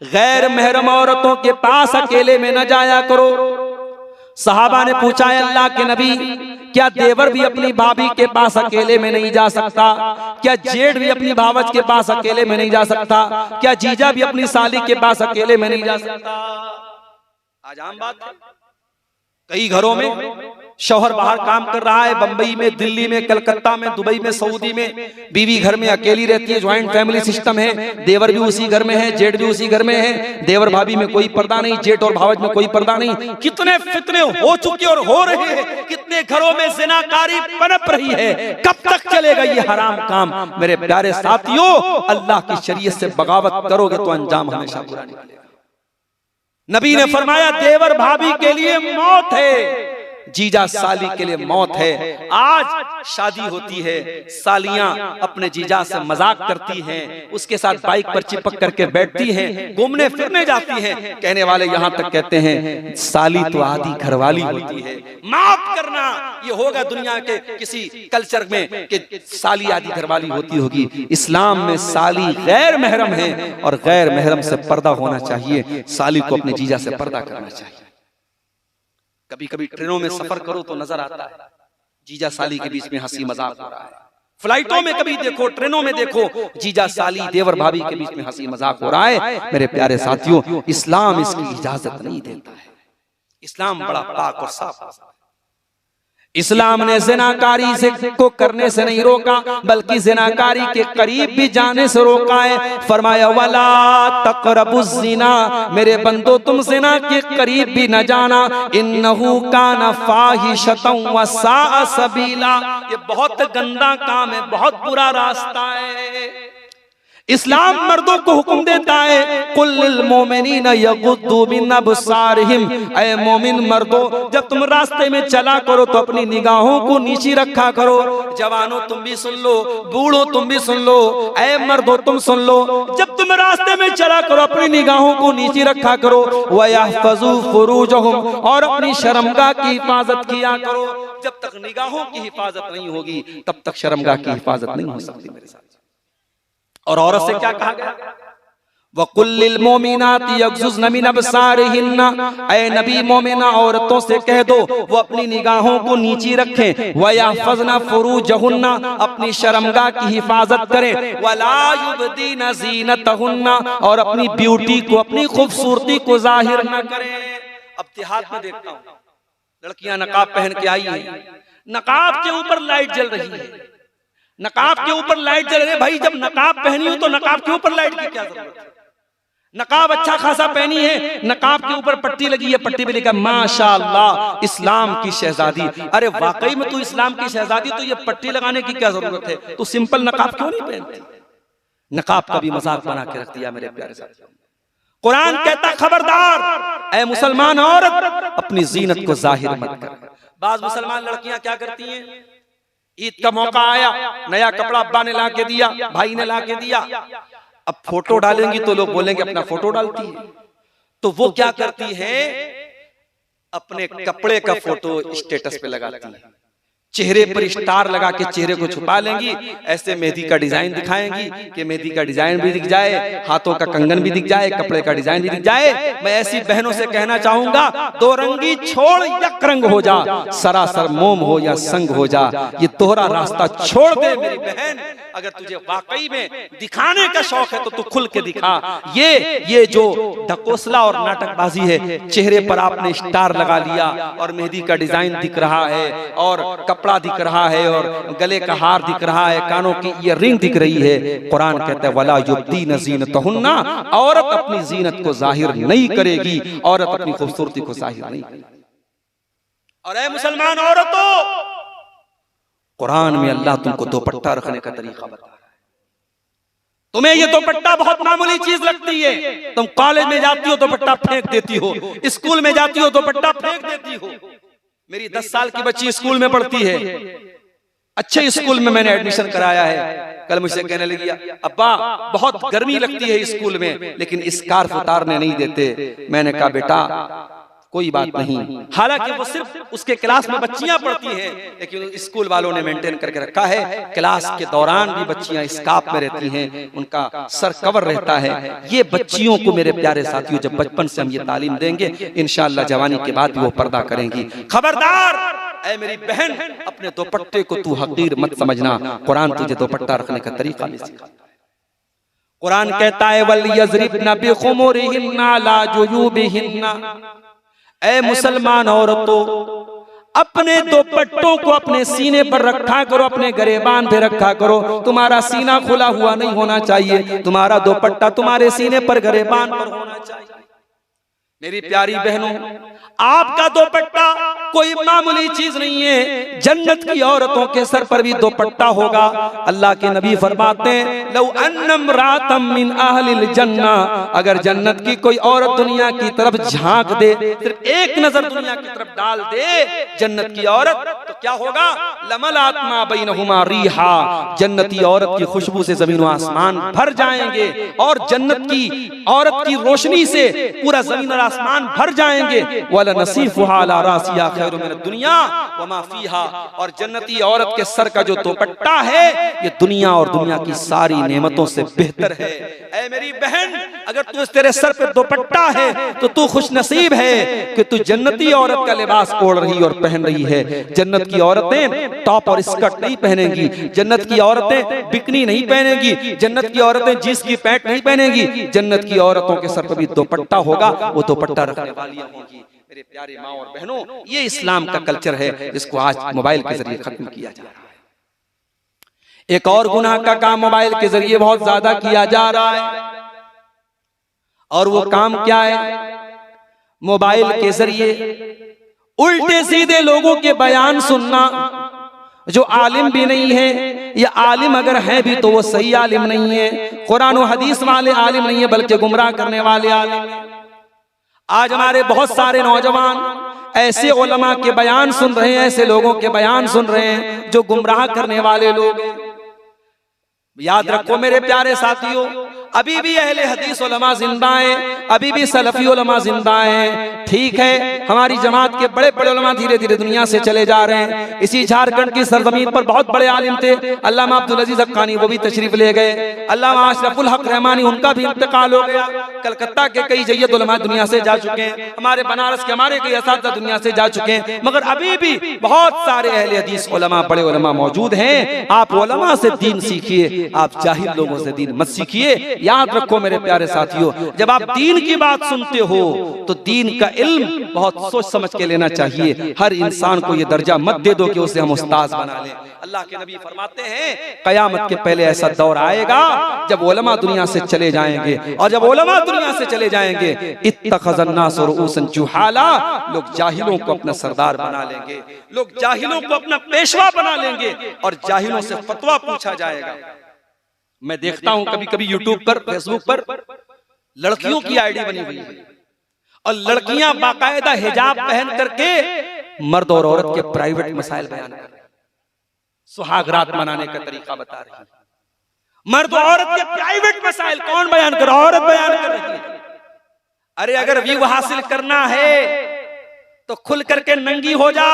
गैर महरम औरतों के पास अकेले में न जाया करो। सहाबा ने पूछा है अल्लाह के नबी, क्या देवर भी अपनी भाभी के पास अकेले में नहीं जा सकता? क्या जेठ भी अपनी भावज के पास अकेले में नहीं जा सकता? क्या जीजा भी अपनी साली के पास अकेले में नहीं जा सकता? आज आम बात है, कई घरों में शौहर बाहर काम कर रहा है, बंबई में, दिल्ली में, कलकत्ता में, दुबई में, सऊदी में, बीवी घर में अकेली रहती है, ज्वाइंट फैमिली सिस्टम है, देवर भी उसी घर में है, जेठ भी उसी घर में है, देवर भाभी में कोई पर्दा नहीं, जेठ और भावज में कोई पर्दा नहीं। कितने फितने हो चुके और हो रहे हैं, कितने घरों में ज़िनाकारी पनप रही है। कब तक चलेगा ये हराम काम? मेरे प्यारे साथियों, अल्लाह की शरीयत से बगावत करोगे तो अंजाम हमेशा बुरा निकलेगा। नबी ने फरमाया देवर भाभी के लिए मौत है, जीजा साली के लिए मौत है। आज शादी होती है, सालियां अपने जीजा से मजाक करती हैं, उसके साथ बाइक पर चिपक करके बैठती हैं, घूमने फिरने जाती हैं। कहने वाले यहां तक कहते हैं साली तो आधी घरवाली होती है। माफ करना, ये होगा दुनिया के किसी कल्चर में कि साली आधी घरवाली होती होगी। इस्लाम में साली गैर महरम है और गैर महरम से पर्दा होना चाहिए। साली को अपने जीजा से पर्दा करना चाहिए। कभी कभी ट्रेनों में सफर करो तो नजर आता है जीजा साली के बीच में हंसी मजाक हो रहा है। फ्लाइटों में कभी देखो, ट्रेनों में देखो, जीजा साली देवर भाभी के बीच में हंसी मजाक हो रहा है। मेरे प्यारे साथियों, इस्लाम इसकी इजाजत नहीं देता है। इस्लाम बड़ा पाक और साफ है। इस्लाम ने ज़िनाकारी से को करने से नहीं रोका, बल्कि ज़िनाकारी के करीब भी जाने से रोका है। फरमाया वला तक़रबुज़ ज़िना, मेरे बंदो तुम ज़िना के करीब भी न जाना। इन्नहु काना फ़ाहिशतन व साअ सबीला, ये बहुत गंदा काम है, बहुत बुरा रास्ता है। इस्लाम मर्दों को हुक्म देता है कुल्लिल मोमिनीन यगुद्दू मिन अबसारिहिम, ऐ मोमिन मर्दों जब तुम रास्ते में चला करो तो अपनी निगाहों को नीची रखा करो। जवानों तुम भी सुन लो, बूढ़ों तुम भी सुन लो, ऐ मर्दों तुम सुन लो, जब तुम रास्ते में चला करो अपनी निगाहों को नीची रखा करो। वयहफ़ज़ू फ़ुरूजहुम, और अपनी शर्मगाह की हिफाजत किया करो। जब तक निगाहों की हिफाजत नहीं होगी तब तक शर्मगाह की हिफाजत नहीं हो सकती मेरे साथ। और औरत से क्या कहा गया? वकुल्लिल मोमिनाति यग़ज़ुज़्न मिन अबसारिहिन्ना, ऐ नबी मोमिना औरतों से कह दो वो अपनी निगाहों को नीची रखें। वयहफ़ज़्न फ़ुरूजहुन्ना, अपनी शर्मगाह की हिफाजत करें। वला युबदीन ज़ीनतहुन्ना, और अपनी ब्यूटी को, अपनी खूबसूरती को जाहिर न करें। अब देहात में देखता हूँ लड़कियां नकाब पहन के आई हैं, नकाब के ऊपर लाइट जल रही है, नकाब के ऊपर लाइट जल रही है। भाई जब नकाब पहनी हो तो नकाब के ऊपर लाइट की क्या जरूरत है? नकाब अच्छा खासा पहनी है, नकाब के ऊपर पट्टी लगी है, पट्टी पे लिखा माशाअल्लाह इस्लाम की शहजादी। अरे वाकई में तू इस्लाम की शहजादी, तो ये पट्टी लगाने की क्या जरूरत है? तू सिंपल नकाब क्यों नहीं पहनती? नकाब का भी मजाक बना के रख दिया मेरे प्यारे साथियों। कुरान कहता खबरदार ऐ मुसलमान औरत, अपनी जीनत को जाहिर मत कर। बाज मुसलमान लड़कियां क्या करती हैं, ईद का मौका आया, नया कपड़ा अब्बा ने ला के दिया, भाई ने ला के दिया, अब फोटो डालेंगी तो लोग बोलेंगे अपना फोटो डालती है, तो वो क्या करती है, अपने कपड़े का फोटो स्टेटस पे लगाती है, चेहरे पर स्टार लगा के चेहरे को छुपा लेंगी, ऐसे मेहंदी का डिजाइन दिखाएंगी कि मेहंदी का डिजाइन भी दिख जाए, हाथों का कंगन भी दिख जाए, कपड़े का डिजाइन भी दिख जाए। मैं ऐसी बहनों से कहना चाहूंगा, दो रंगी छोड़ यक रंग हो जा, सरासर मोम हो या संग हो जा, ये तोहरा रास्ता छोड़ दे मेरी बहन। अगर तुझे वाकई में दिखाने का शौक है तो तू खुल के दिखा। ये जो ढकोसला और नाटकबाजी है, चेहरे पर आपने स्टार लगा लिया और मेहंदी का डिजाइन दिख रहा है और कपड़ा दिख रहा है और गले का हार दिख रहा है, कानों की ये रिंग दिख रही है। कुरान कहता है वला युब्दीन ज़ीनतहुन्ना, औरत अपनी जीनत को जाहिर नहीं करेगी, औरत अपनी खूबसूरती को जाहिर नहीं करेगी। और ऐ मुसलमान औरतों, कुरान में अल्लाह तुमको दुपट्टा रखने का तरीका बता रहा है। तुम्हें ये दुपट्टा बहुत मामूली चीज लगती है, तुम कॉलेज में जाती हो दुपट्टा फेंक देती हो, स्कूल में जाती हो दुपट्टा फेंक देती हो। मेरी 10 साल की बच्ची स्कूल में पढ़ती है, अच्छे स्कूल में मैंने एडमिशन कराया है। कल मुझसे कहने लगी अब्बा बहुत गर्मी लगती है स्कूल में, लेकिन स्कार्फ उतारने नहीं देते। मैंने कहा बेटा कोई बात नहीं, हालांकि वो सिर्फ उसके क्लास में बच्चियां पढ़ती हैं, लेकिन स्कूल वालों ने मेंटेन करके रखा है, क्लास के दौरान भी बच्चियां स्कार्फ में रहती हैं, उनका सर कवर रहता है। ये बच्चियों को मेरे प्यारे साथियों जब बचपन से हम ये तालीम देंगे, इंशाअल्लाह जवानी के बाद भी वो पर्दा करेंगी। खबरदार ऐ मेरी बहन, अपने दुपट्टे को तू हकीर मत समझना, कुरान तुझे दुपट्टा रखने का तरीका भी सिखाता है। कुरान कहता है वल यज़रिबना बिखुमुरिहिन्ना ला जुयूबिहिन्ना, ऐ मुसलमान औरतों, अपने दुपट्टों को अपने सीने पर रखा करो, अपने गरेबान पे रखा करो। तुम्हारा सीना खुला हुआ नहीं होना चाहिए, तुम्हारा दुपट्टा तुम्हारे सीने पर गरेबान पर होना चाहिए। मेरी प्यारी बहनों, आपका दुपट्टा कोई मामूली चीज नहीं है, जन्नत की औरतों के सर पर भी दुपट्टा होगा। अल्लाह के नबी फरमाते हैं लौ अन्नम रातम मिन अहलिल जन्ना, अगर जन्नत की कोई औरत दुनिया की तरफ झांक दे, सिर्फ एक नजर दुनिया की तरफ डाल दे जन्नत की औरत, तो क्या होगा, लमलात मा बैनहुमा रीहा, जन्नती औरत की खुशबू से जमीन व आसमान भर जाएंगे, और जन्नत की औरत की रोशनी से पूरा जमीन और आसमान भर जाएंगे। वला नसीफुहा अला रासिया खैरु मिन दुनिया व मा फीहा, और जन्नती औरत के सर का जो दुपट्टा है ये दुनिया और दुनिया की सारी नेमतों से बेहतर है। ऐ मेरी बहन, अगर तू तेरे सर पे दुपट्टा है तो तू खुश नसीब है कि तू जन्नती औरत का लिबास ओढ़ रही और पहन रही है। जन्नत की औरतें टॉप और स्कर्ट नहीं पहनेंगी, जन्नत की औरतें बिकनी नहीं पहनेंगी, जन्नत की औरतें जींस की पैंट नहीं पहनेंगी, जन्नत की औरतों के सर पर भी दुपट्टा होगा, वो दुपट्टा रखने वाली होगी। मेरे प्यारे माँ और बहनों, ये इस्लाम का कल्चर है जिसको आज मोबाइल के जरिए खत्म किया जा रहा है। एक और गुनाह का काम मोबाइल के जरिए बहुत ज्यादा किया जा रहा है, और वो काम क्या है, मोबाइल के जरिए उल्टे सीधे लोगों के बयान सुनना, जो आलिम भी नहीं है, या आलिम अगर है भी तो वो सही आलिम नहीं है, कुरान और हदीस वाले आलिम नहीं है, बल्कि गुमराह करने वाले आलिम है। आज हमारे बहुत सारे नौजवान ऐसे उलमा के बयान सुन रहे हैं, ऐसे लोगों के बयान सुन रहे हैं जो गुमराह करने वाले लोग हैं। याद रखो मेरे प्यारे साथियों, अभी भी अहले हदीस उलमा जिंदा हैं, अभी भी सलफी उलमा जिंदा हैं। ठीक है, हमारी जमात के बड़े बड़े उलमा धीरे धीरे दुनिया से चले जा रहे हैं। इसी झारखंड की सरजमीन पर बहुत बड़े आलिम थे, अल्लामा अब्दुल अजीज हक्कानी, वो भी तशरीफ ले गए। अल्लामा अशरफुल हक रहमानी, उनका भी इंतकाल हो गया। कलकत्ता के कई जय्यद उलमा दुनिया से जा चुके हैं, हमारे बनारस के हमारे कई असातिज़ा दुनिया से जा चुके हैं, मगर अभी भी बहुत सारे अहले हदीस उलमा, बड़े उलमा मौजूद हैं। आप उलमा से दीन सीखिए, आप जाहिल लोगों से दीन मत सीखिए। याद रखो मेरे प्यारे साथियों, जब आप दीन की बात सुनते हो तो दीन का इल्म बहुत सोच समझ के लेना चाहिए। हर इंसान को ये दर्जा मत दे दो कि उसे हम उस्ताद बना लें। अल्लाह के नबी फरमाते हैं कयामत के पहले ऐसा दौर आएगा जब उलमा दुनिया से चले जाएंगे, और जब उलमा दुनिया से चले जाएंगे इत्तखज़न्नास रुऊसन जुहाला, लोग जाहिलों को अपना सरदार बना लेंगे, लोग जाहिलों को अपना पेशवा बना लेंगे और जाहिलों से फतवा पूछा जाएगा। मैं देखता हूं कभी कभी यूट्यूब पर, फेसबुक पर लड़कियों की आईडी बनी हुई है और लड़कियां बाकायदा हिजाब पहन करके मर्द और औरत के प्राइवेट मसाइल बयान कर रही हैं, सुहाग रात मनाने का तरीका बता रही है। मर्द और औरत के प्राइवेट मसाइल कौन बयान कर रहा है? औरत बयान कर रही है। अरे अगर व्यू हासिल करना है तो खुल करके नंगी हो जा,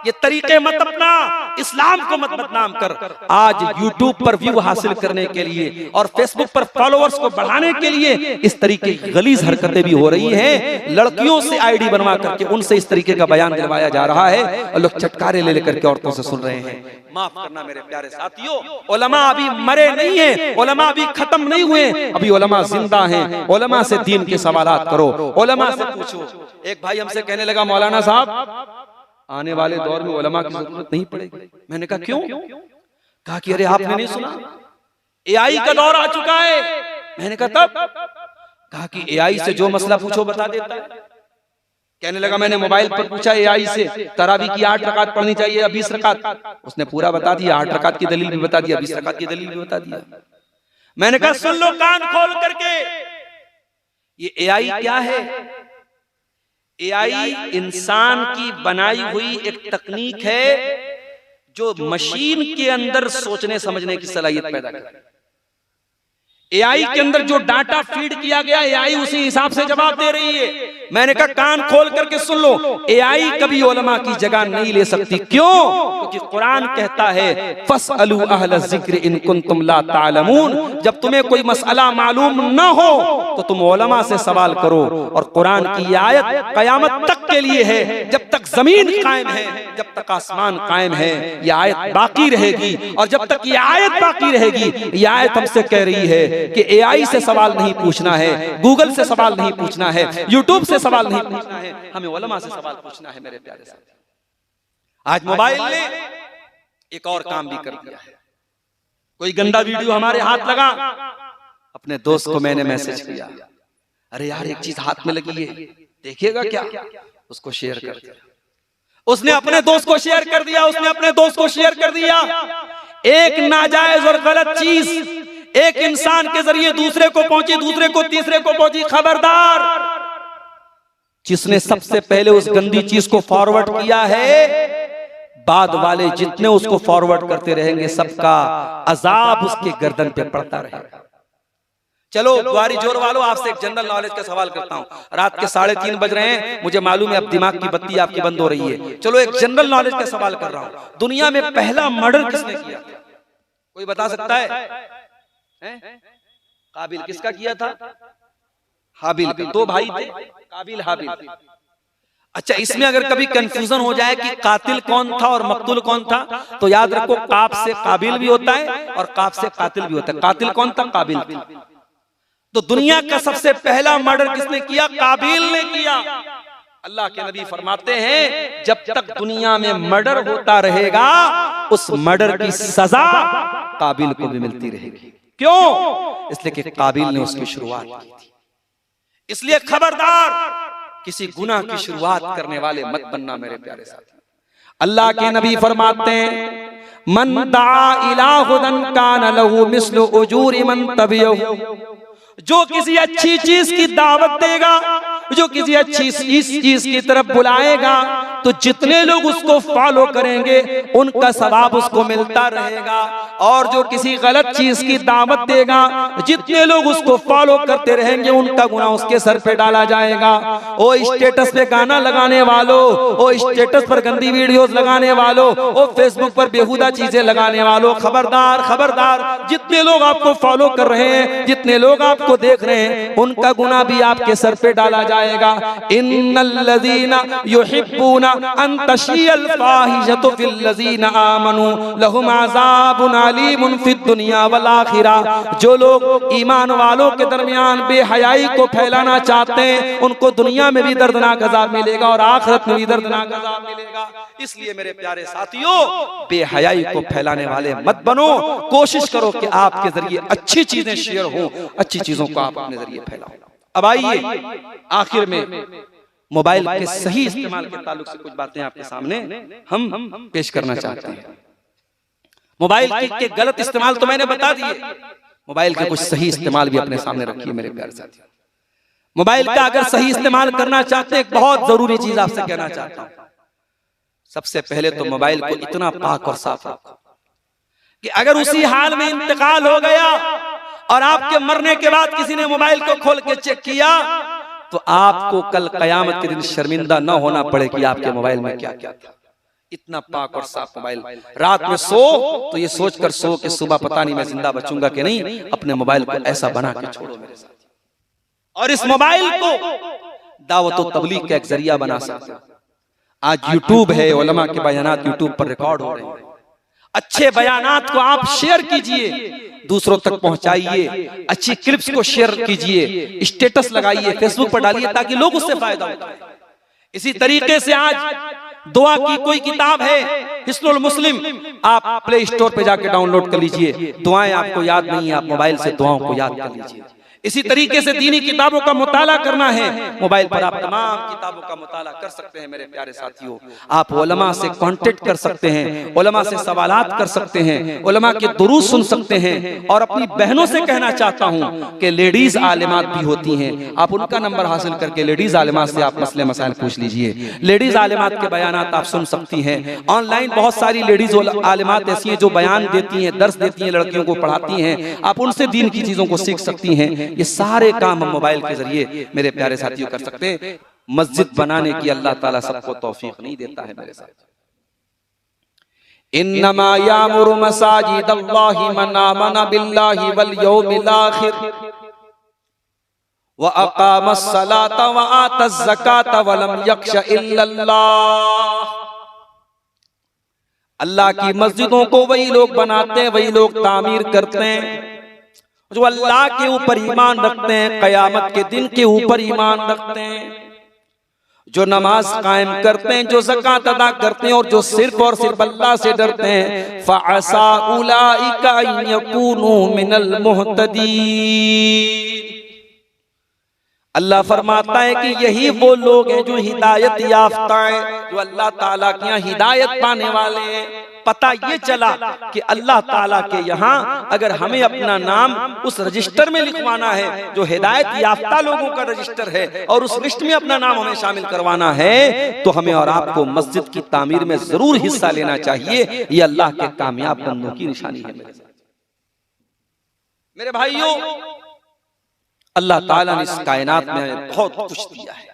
ये तरीके मत अपना, इस्लाम को मत बदनाम कर। आज यूट्यूब पर व्यू हासिल करने के लिए और फेसबुक पर फॉलोअर्स को बढ़ाने के लिए इस तरीके की गलीज हरकतें भी हो रही हैं। लड़कियों से आईडी बनवा करके उनसे इस तरीके का बयान दिलवाया जा रहा है और लोग चटकारे ले लेकर के औरतों से सुन रहे हैं। माफ करना मेरे प्यारे साथियों, उलमा अभी मरे नहीं हैं, उलमा अभी खत्म नहीं हुए, अभी उलमा जिंदा हैं। उलमा से दीन के सवालात करो, उलमा से पूछो। एक भाई हमसे कहने लगा मौलाना साहब आने वाले दौर में उलमा की जरूरत नहीं पड़ेगी। मैंने कहा क्यों? कहा कि अरे आपने नहीं सुना एआई का दौर आ चुका है। मैंने कहा तब? कहा कि एआई से जो मसला पूछो बता देता है। कहने लगा मैंने मोबाइल पर पूछा एआई से तरावी की 8 रकात पढ़नी चाहिए या 20 रकात, उसने पूरा बता दिया, 8 रकात की दलील भी बता दिया, 20 रकात की दलील भी बता दिया। मैंने कहा सुन लो कान खोल करके, ये एआई क्या है? एआई इंसान की बनाई हुई एक तकनीक है जो मशीन के अंदर सोचने समझने की सलाहियत पैदा करती है। एआई के अंदर जो डाटा फीड किया गया एआई उसी हिसाब से जवाब दे रही है। मैंने कहा कान खोल करके सुन लो, एआई कभी उलमा की जगह नहीं ले सकती। क्यों? क्योंकि कुरान कहता है फस्अलू अहल ज़िक्र इन कुंतुम ला तालमून, जब तुम्हें कोई मसला मालूम न हो तो तुम उलमा से सवाल करो। और कुरान की आयत कयामत तक के लिए है, जब तक जमीन कायम है, जब तक आसमान कायम है, यह आयत बाकी रहेगी। और जब तक यह आयत बाकी रहेगी, यह आयत हमसे कह रही है कि एआई से सवाल नहीं पूछना है, गूगल से सवाल नहीं पूछना है, यूट्यूब से सवाल नहीं पूछना है, हमें उलमा से सवाल पूछना है। मेरे प्यारे साथी, आज मोबाइल ने एक और काम भी कर दिया है। कोई गंदा वीडियो हमारे हाथ लगा, अपने दोस्त को मैंने मैसेज किया, अरे यार एक चीज हाथ में लगी है, देखिएगा क्या? उसको शेयर कर दिया, उसने अपने दोस्त को शेयर कर दिया, उसने अपने दोस्त को शेयर कर दिया। एक नाजायज और गलत चीज एक इंसान के जरिए दूसरे को पहुंची, दूसरे को तीसरे को पहुंची। खबरदार, जिसने सबसे पहले उस गंदी चीज को फॉरवर्ड किया है, बाद वाले जितने उसको फॉरवर्ड करते रहेंगे सबका अजाब उसके गर्दन पे पड़ता रहेगा। चलो द्वारी जोर वालों, आपसे एक जनरल नॉलेज का सवाल करता हूं। रात के 3:30 बज रहे हैं, मुझे मालूम है अब दिमाग की बत्ती आपकी बंद हो रही है। चलो एक जनरल नॉलेज का सवाल कर रहा हूं, दुनिया में पहला मर्डर किसने किया? कोई बता सकता है? काबिल किसका किया था? हाबिल का। 2 भाई थे, काबिल हाबिल। अच्छा, इसमें अगर कभी कंफ्यूजन हो जाए कि कातिल कौन था और मकतूल कौन था, तो याद रखो काफ से काबिल भी होता है और काफ से कातिल भी होता है। कातिल कौन था? काबिल था। तो दुनिया का सबसे पहला मर्डर किसने किया? काबिल ने किया। अल्लाह के नबी फरमाते हैं जब तक दुनिया में मर्डर होता रहेगा उस मर्डर की सजा काबिल को भी मिलती रहेगी। क्यों? इसलिए कि काबिल ने उसकी शुरुआत की थी। इसलिए खबरदार, किसी गुनाह की शुरुआत करने वाले मत बनना मेरे प्यारे साथी। अल्लाह के नबी फरमाते हैं मन दा इला हुदन कान लहू मिस्लु उजूरि मन तबियहु, जो किसी अच्छी चीज की दावत देगा, जो किसी अच्छी इस चीज की तरफ बुलाएगा, तो जितने लोग उसको फॉलो करेंगे उनका सवाब उसको मिलता रहेगा। और जो किसी गलत चीज की दावत देगा, जितने लोग उसको फॉलो करते रहेंगे उनका गुनाह उसके सर पे डाला जाएगा। ओ स्टेटस पे गाना लगाने वालों, ओ स्टेटस पर गंदी वीडियोस लगाने वालों, ओ फेसबुक पर बेहुदा चीजें लगाने वालों, खबरदार खबरदार, जितने लोग आपको फॉलो कर रहे हैं, जितने लोग आपको देख रहे हैं, उनका गुनाह भी आपके सर पे डाला जाएगा। इन्नल्लज़ीना युहिब्बूना अन तशियल फाहिशतु फिल लजीना आमनू लहुम अज़ाबुन अलीमुन फिद दुनिया वल आखिरह। जो लोग ईमान वालों के दरमियान बेहयाई को फैलाना चाहते हैं उनको दुनिया में भी दर्दनाक अज़ाब मिलेगा और आखिरत में भी दर्दनाक अज़ाब मिलेगा। इसलिए मेरे प्यारे साथियों, बेहयाई को फैलाने वाले मत बनो। कोशिश करो कि आपके जरिए अच्छी चीजें शेयर हो, अच्छी चीजों को आप अपने जरिए फैलाओ। अब आइए आखिर में मोबाइल के सही इस्तेमाल के ताल्लुक से कुछ बातें आपके सामने हम पेश करना चाहते हैं। मोबाइल के गलत इस्तेमाल तो मैंने बता दिए, मोबाइल के कुछ सही इस्तेमाल भी अपने सामने रखिए मेरे प्यारे साथियों। मोबाइल का अगर सही इस्तेमाल करना चाहते हैं, एक बहुत जरूरी चीज आपसे कहना चाहता हूं। सबसे पहले तो मोबाइल को इतना पाक और साफ रखो कि अगर उसी हाल में इंतकाल हो गया और आपके मरने के बाद किसी ने मोबाइल को खोल के चेक किया तो आपको कल कयामत के दिन शर्मिंदा न होना पड़े कि आपके मोबाइल में क्या क्या था। इतना पाक और साफ मोबाइल। रात में सो तो ये सोचकर सो कि सुबह पता नहीं मैं जिंदा बचूंगा कि नहीं। अपने मोबाइल को ऐसा बना के छोड़ो मेरे साथ। और इस मोबाइल को दावत व तबलीग का एक जरिया बना सकते हो। आज यूट्यूब है, उलमा के बयानात यूट्यूब पर रिकॉर्ड हो रहे हैं। अच्छे बयानात को आप शेयर कीजिए, दूसरों तक पहुंचाइए। अच्छी क्लिप्स को शेयर कीजिए, स्टेटस लगाइए, फेसबुक पर डालिए ताकि लोग उससे फायदा उठाएं। इसी तरीके से आज दुआ की कोई किताब है हिस्नुल मुस्लिम, आप प्ले स्टोर पे जाके डाउनलोड कर लीजिए। दुआएं आपको याद नहीं है, आप मोबाइल से दुआओं को याद कर लीजिए। इसी तरीके से दीनी किताबों का मुताला करना है, मोबाइल पर आप तमाम किताबों का मुताला कर सकते हैं मेरे प्यारे साथियों। आप उलमा से कांटेक्ट कर सकते हैं, उलमा से सवालात कर सकते हैं, उलमा के दुरूद सुन सकते हैं। और अपनी बहनों से कहना चाहता हूं कि लेडीज आलिमात भी होती हैं, आप उनका नंबर हासिल करके लेडीज आलिमात से आप मसले मसाइल पूछ लीजिए। लेडीज आलिमात के बयानात आप सुन सकती हैं। ऑनलाइन बहुत सारी लेडीज आलिमात ऐसी हैं जो बयान देती हैं, दर्स देती हैं, लड़कियों को पढ़ाती हैं। आप उनसे दीन की चीजों को सीख सकती हैं। ये सारे काम हम मोबाइल के जरिए मेरे प्यारे साथियों कर सकते हैं। मस्जिद बनाने की अल्लाह ताला सबको तौफीक नहीं देता है मेरे साथ। इन्नमा यामुरु मसाजिदल्लाहि मन आमना बिल्लाहि वल यौमिल आखिर व अकामस सलाता व आतज ज़काता व लम यख्शा इल्लल्लाह। अल्लाह की मस्जिदों को वही लोग बनाते हैं, वही लोग तामीर करते हैं जो अल्लाह के ऊपर ईमान रखते हैं, कयामत के दिन के ऊपर ईमान रखते हैं, जो नमाज कायम करते हैं, जो ज़कात अदा करते हैं और जो सिर्फ और सिर्फ अल्लाह से डरते हैं। फ़असा उलाइका अन यकूनू मिनल मुहतदीन। अल्लाह फरमाता है कि यही वो लोग हैं जो हिदायत याफ्ता हैं, जो अल्लाह ताला के यहाँ हिदायत पाने वाले हैं। पता ये चला कि अल्लाह ताला के यहाँ अगर हमें अपना नाम उस रजिस्टर में लिखवाना है जो हिदायत याफ्ता लोगों का रजिस्टर है और उस लिस्ट में अपना नाम हमें शामिल करवाना है तो हमें और आपको मस्जिद की तामीर में जरूर हिस्सा लेना चाहिए। ये अल्लाह के कामयाब बंदों की निशानी है मेरे भाइयों। अल्लाह ताला ने इस कायनात में बहुत कुछ दिया है।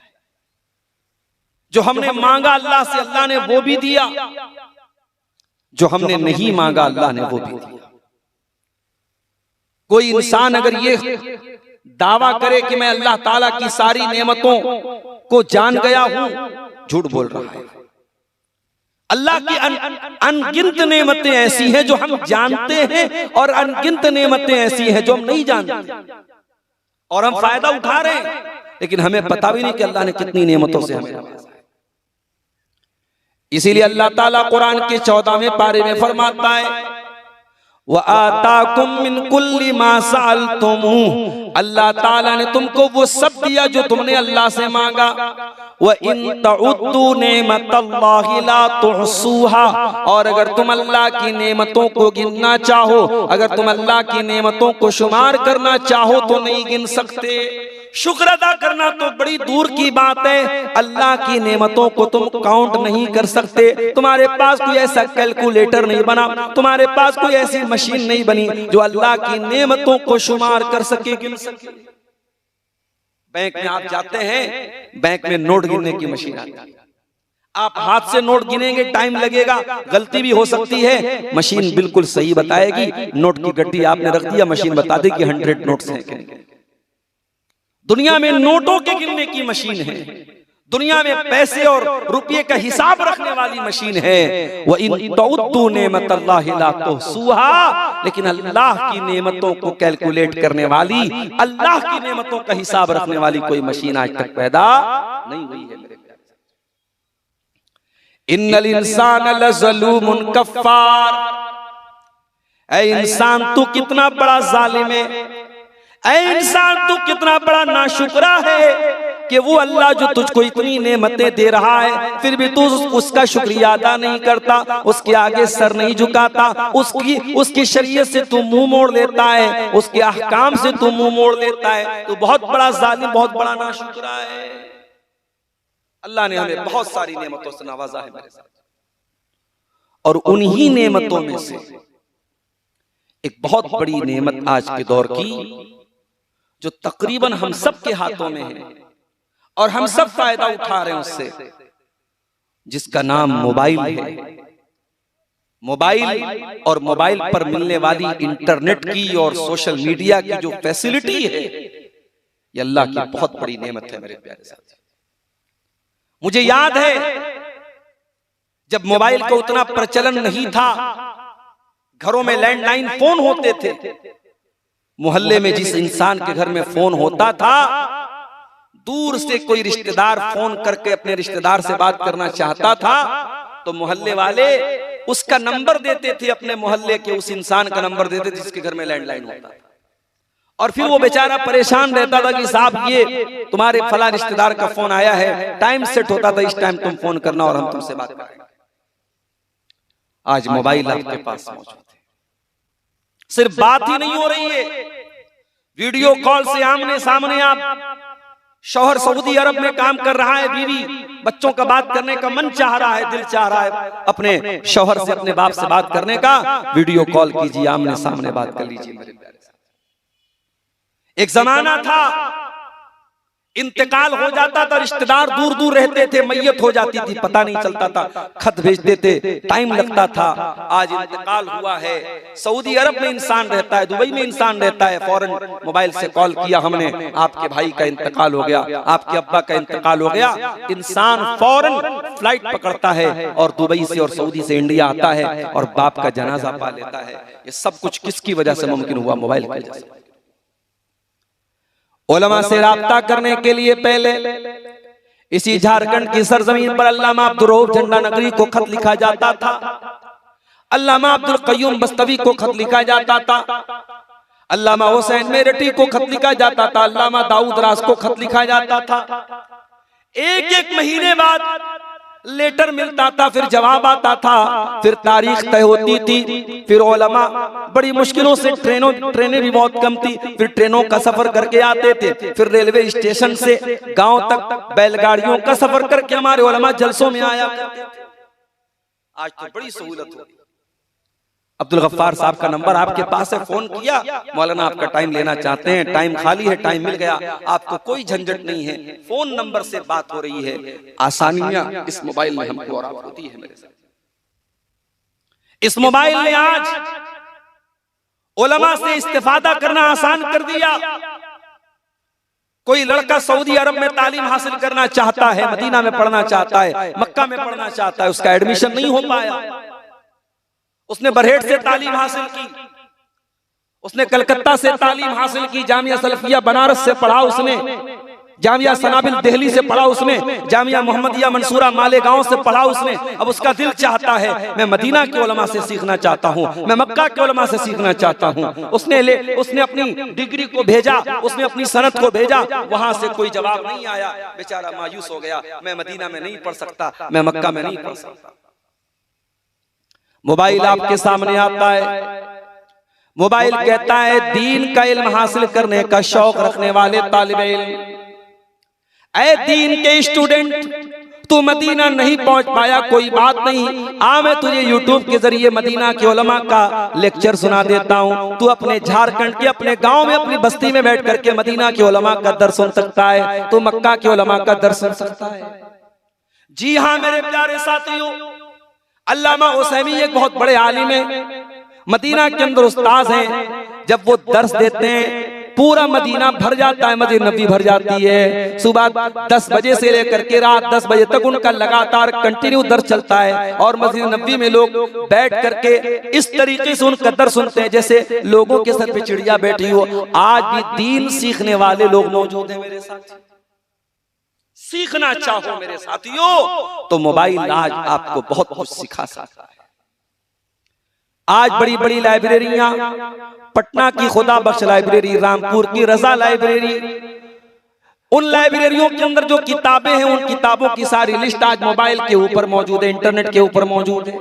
जो हमने मांगा अल्लाह से, अल्लाह ने वो भी दिया। जो हमने नहीं मांगा अल्लाह ने वो भी दिया। कोई इंसान अगर ये दावा करे कि मैं अल्लाह ताला की सारी नेमतों को जान गया हूं, झूठ बोल रहा है। अल्लाह की अनगिनत नेमतें ऐसी हैं जो हम जानते हैं और अनगिनत नेमतें ऐसी हैं जो हम नहीं जानते और हम फायदा उठा रहे हैं, लेकिन हमें पता भी नहीं कि अल्लाह ने कितनी नेमतों से हमें नवाजा है। इसीलिए अल्लाह ताला कुरान के 14वें पारे में फरमाता है व आताकुम मिन कुल्ली मा सअलतुमूह। अल्लाह ताला ने तुमको वो सब दिया जो तुमने अल्लाह से मांगा। व इन तउद्दू नेमतल्लाहि ला तुहसूहा। और अगर तुम अल्लाह की नेमतों को गिनना चाहो, अगर तुम अल्लाह की नेमतों को शुमार करना चाहो तो नहीं गिन सकते। शुक्र अदा करना तो बड़ी दूर की बात है, अल्लाह की नेमतों को तुम काउंट नहीं कर सकते। तुम्हारे पास कोई ऐसा कैलकुलेटर नहीं बना, तुम्हारे पास कोई ऐसी मशीन नहीं बनी जो अल्लाह की नेमतों को शुमार कर सके, गिन सके। बैंक में आप जाते हैं, बैंक में नोट गिनने की मशीन आती है। आप हाथ से नोट गिनेंगे, टाइम लगेगा, गलती भी हो सकती है। मशीन बिल्कुल सही बताएगी। नोट की गड्डी आपने रख दिया, मशीन बता देगी 100 नोट्स हैं। दुनिया में नोटों के गिनने की मशीन है, दुनिया में पैसे और रुपये का हिसाब रखने वाली मशीन है। वह इन तउद्दू नेमतल्लाहि ला तुहसूहा, लेकिन अल्लाह की नेमतों को कैलकुलेट करने वाली, अल्लाह की नेमतों का हिसाब रखने वाली कोई मशीन आज तक पैदा नहीं हुई है मेरे प्यारे। इन्नल इंसान लज़लूमुन कफ़्फ़ार, ऐ इंसान तू कितना बड़ा जालिम है, ऐ इंसान तू कितना बड़ा नाशुक्रा है कि वो अल्लाह जो तुझको इतनी नेमतें दे रहा है फिर भी तू उसका शुक्रिया अदा नहीं करता, उसके आगे सर नहीं झुकाता, उसकी शरीयत से तू मुंह मोड़ लेता है, उसके अहकाम से तू मुंह मोड़ लेता है, तो बहुत बड़ा जालिम, बहुत बड़ा नाशुक्रा है। अल्लाह ने हमें बहुत सारी नेमतों से नवाजा है मेरे साथ, और उन्हीं नेमतों में से एक बहुत बड़ी नेमत आज के दौर की जो तकरीबन हम सब के हाथों में है और हम सब फायदा उठा रहे हैं उससे, जिसका नाम मोबाइल है। मोबाइल और मोबाइल पर मिलने वाली इंटरनेट की और सोशल मीडिया की जो फैसिलिटी है, ये अल्लाह की बहुत बड़ी नेमत है मेरे प्यारे साथी। मुझे याद है जब मोबाइल का उतना प्रचलन नहीं था, घरों में लैंडलाइन फोन होते थे, मोहल्ले में जिस इंसान के घर में फोन होता था, दूर से कोई रिश्तेदार फोन करके अपने रिश्तेदार से बात करना चाहता था तो मोहल्ले वाले उसका नंबर देते थे, अपने मोहल्ले के उस इंसान का नंबर देते थे जिसके घर में लैंडलाइन होता था, और फिर वो बेचारा परेशान रहता था कि साहब ये तुम्हारे फला रिश्तेदार का फोन आया है, टाइम सेट होता था, इस टाइम तुम फोन करना और हम तुमसे बात करेंगे। आज मोबाइल आपके पास मौजूद है, सिर्फ बात ही नहीं हो रही है, वीडियो कॉल से आमने सामने आप, शौहर सऊदी अरब में काम कर रहा है, बीवी बच्चों का बात करने का मन चाह रहा है, दिल चाह रहा है अपने शौहर से, अपने बाप से बात करने का, वीडियो कॉल कीजिए, आमने सामने बात कर लीजिए मेरे प्यारे साथ। एक जमाना था इंतकाल हो जाता था, रिश्तेदार दूर दूर रहते थे, मैयत हो जाती थी, पता नहीं चलता था, खत भेजते थे, टाइम लगता था। आज इंतकाल हुआ है, सऊदी अरब में इंसान रहता है, दुबई में इंसान रहता है, फौरन मोबाइल से कॉल किया हमने, आपके भाई का इंतकाल हो गया, आपके अब्बा का इंतकाल हो गया, इंसान फौरन फ्लाइट पकड़ता है और दुबई से और सऊदी से इंडिया आता है और बाप का जनाजा पा लेता है। ये सब कुछ किसकी वजह से मुमकिन हुआ? मोबाइल की वजह से। उलमा से राब्ता करने के लिए पहले इसी झारखंड की सरजमीन पर अल्लामा अब्दुल रऊफ झंडा नगरी को खत लिखा जाता था, अल्लामा अब्दुल कय्यूम बस्तवी को खत लिखा जाता था, अल्लामा हुसैन मेरठी को खत लिखा जाता था, अल्लामा दाऊद रास को खत लिखा जाता था। एक एक महीने बाद लेटर मिलता था, फिर जवाब आता था, फिर तारीख तय होती थी, फिर उलमा बड़ी मुश्किलों से ट्रेनें भी बहुत कम थी, फिर ट्रेनों का सफर करके आते थे, फिर रेलवे स्टेशन से गांव तक बैलगाड़ियों का सफर करके हमारे उलमा जलसों में आया करते थे। आज तो बड़ी सहूलत हो गई। अब्दुल गफ्फार साहब का नंबर आपके पास है, फोन किया, मौलाना आपका टाइम लेना चाहते हैं, टाइम खाली है, टाइम मिल गया, आपको कोई झंझट नहीं है, फोन नंबर से बात हो रही है। आसानियां इस मोबाइल में हमको और होती है मेरे साथ। इस मोबाइल ने आज उलमा से इस्तिफादा करना आसान कर दिया। कोई लड़का सऊदी अरब में तालीम हासिल करना चाहता है, मदीना में पढ़ना चाहता है, मक्का में पढ़ना चाहता है, उसका एडमिशन नहीं हो पाया, उसने बरहेट से तालीम हासिल की, उसने कलकत्ता से तालीम हासिल की, जामिया सलफिया बनारस से पढ़ा उसने, जामिया सनाबिल दिल्ली से पढ़ा उसने, जामिया मोहम्मदिया मंसूरा मालेगांव से पढ़ा उसने। अब उसका दिल चाहता है मैं मदीना के उलमा से सीखना चाहता हूँ, मैं मक्का के उलमा से सीखना चाहता हूँ। उसने अपनी डिग्री को भेजा, उसने अपनी सनद को भेजा, वहां से कोई जवाब नहीं आया, बेचारा मायूस हो गया, मैं मदीना में नहीं पढ़ सकता, मैं मक्का में नहीं पढ़ सकता। मोबाइल आपके सामने आता है, मोबाइल कहता है दीन का इल्म हासिल करने का शौक रखने वाले तालिब इल्म, ऐ दीन के स्टूडेंट, तू मदीना नहीं पहुंच पाया, कोई बात नहीं, आ मैं तुझे यूट्यूब के जरिए मदीना के उलमा का लेक्चर सुना देता हूँ। तू अपने झारखंड के अपने गांव में अपनी बस्ती में बैठ करके मदीना के उलमा का दर्स सुन सकता है, तू मक्का के उलमा का दर्स सुन सकता है। जी हाँ मेरे प्यारे साथियों, अल्लामा उसैमी एक बहुत बड़े आलिम हैं, मदीना के अंदर उस्ताद हैं। जब वो दर्स देते हैं पूरा मदीना भर जाता है, मस्जिद नबी भर जाती है। सुबह 10 बजे से लेकर के रात 10 बजे तक उनका लगातार कंटिन्यू दर्स चलता है और मस्जिद नबी में लोग बैठ करके इस तरीके से उनका दर्स सुनते हैं जैसे लोगों के सर पे चिड़िया बैठी हो। आज भी दीन सीखने वाले लोग मौजूद हैं मेरे साथ। सीखना चाहो मेरे साथियों तो मोबाइल आज आपको बहुत कुछ सिखा सकता है। आज बड़ी बड़ी लाइब्रेरियां, पटना की खुदा बख्श लाइब्रेरी, रामपुर की रजा लाइब्रेरी, उन लाइब्रेरियों के अंदर जो किताबें हैं उन किताबों की सारी लिस्ट आज मोबाइल के ऊपर मौजूद है, इंटरनेट के ऊपर मौजूद है।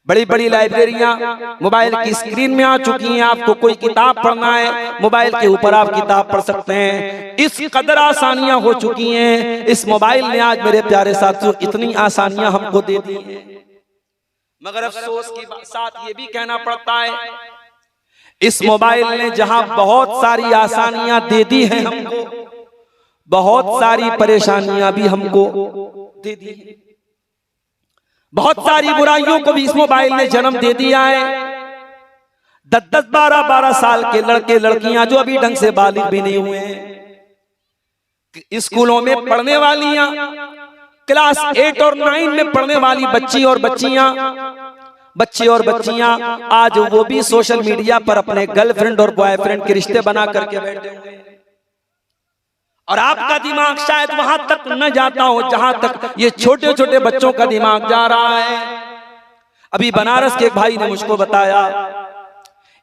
बड़ी बड़ी लाइब्रेरियां मोबाइल की स्क्रीन में आ चुकी हैं। आपको कोई किताब पढ़ना है मोबाइल के ऊपर आप किताब पढ़ सकते हैं। इस कदर आसानियां हो चुकी हैं। इस मोबाइल ने आज मेरे प्यारे साथियों इतनी आसानियां हमको दे दी हैं, मगर अफसोस के साथ ये भी कहना पड़ता है इस मोबाइल ने जहां बहुत सारी आसानियां दे दी हैं हमको, बहुत सारी परेशानियां भी हमको दे दी हैं। बहुत सारी बुराइयों को भी इस मोबाइल ने जन्म दे दिया है। 10-10, 12-12 साल के लड़के लड़कियां जो अभी ढंग से बालिग भी नहीं हुए हैं, स्कूलों में पढ़ने वालियां, क्लास 8 और 9 में पढ़ने वाली बच्चे और बच्चियां आज वो भी सोशल मीडिया पर अपने गर्लफ्रेंड और बॉयफ्रेंड के रिश्ते बना करके बैठे हुए हैं। और आपका दिमाग शायद वहां तक न जाता हो जहां तक ये छोटे छोटे बच्चों का दिमाग जा रहा है। अभी बनारस के एक भाई ने मुझको बताया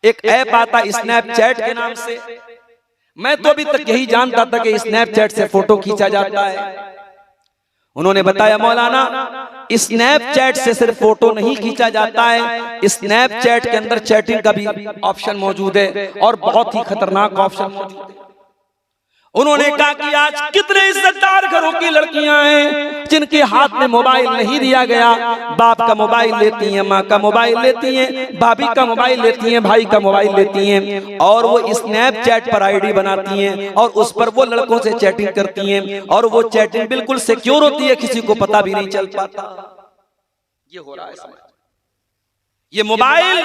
एक ऐप आता स्नैपचैट के नाम से। मैं तो अभी तक यही जानता था कि स्नैपचैट से फोटो खींचा जाता है। उन्होंने बताया मौलाना स्नैपचैट से सिर्फ फोटो नहीं खींचा जाता है, स्नैपचैट के अंदर चैटिंग का भी ऑप्शन मौजूद है और बहुत ही खतरनाक ऑप्शन मौजूद है। उन्होंने कहा कि आज कितने इज्जतदार घरों की लड़कियां हैं जिनके हाथ में मोबाइल नहीं दिया गया, बाप का मोबाइल लेती हैं, माँ का मोबाइल लेती हैं, भाभी का मोबाइल लेती हैं, भाई का मोबाइल लेती हैं और वो स्नैपचैट पर आईडी बनाती हैं और उस पर वो लड़कों से चैटिंग करती हैं और वो चैटिंग बिल्कुल सिक्योर होती है, किसी को पता भी नहीं चल पाता। ये हो रहा है। ये मोबाइल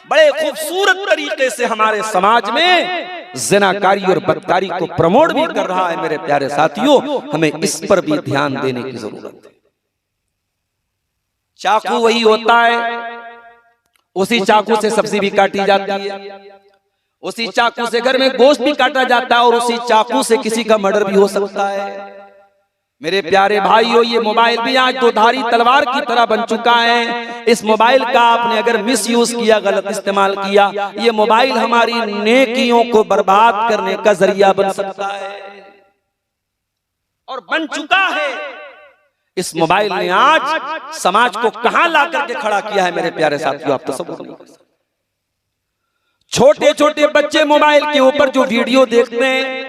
बड़े खूबसूरत तरीके से हमारे समाज में ज़िनाकारी और बदकारी को प्रमोट भी कर रहा है। मेरे प्यारे साथियों, हमें इस पर भी ध्यान देने की जरूरत है। चाकू वही होता है, उसी चाकू से सब्जी भी काटी जाती है, उसी चाकू से घर में गोश्त भी काटा जाता है और उसी चाकू से किसी का मर्डर भी हो सकता है। मेरे प्यारे भाइयों, ये मोबाइल भी आज दोधारी तलवार की तरह बन चुका है। इस मोबाइल का आपने अगर मिसयूज किया, गलत इस्तेमाल किया, ये मोबाइल हमारी नेकियों को बर्बाद करने का जरिया बन सकता है और बन चुका है। इस मोबाइल ने आज समाज को कहां ला करके खड़ा किया है मेरे प्यारे साथियों, आप तसव्वुर नहीं कर सकते। छोटे छोटे बच्चे मोबाइल के ऊपर जो वीडियो देखते हैं,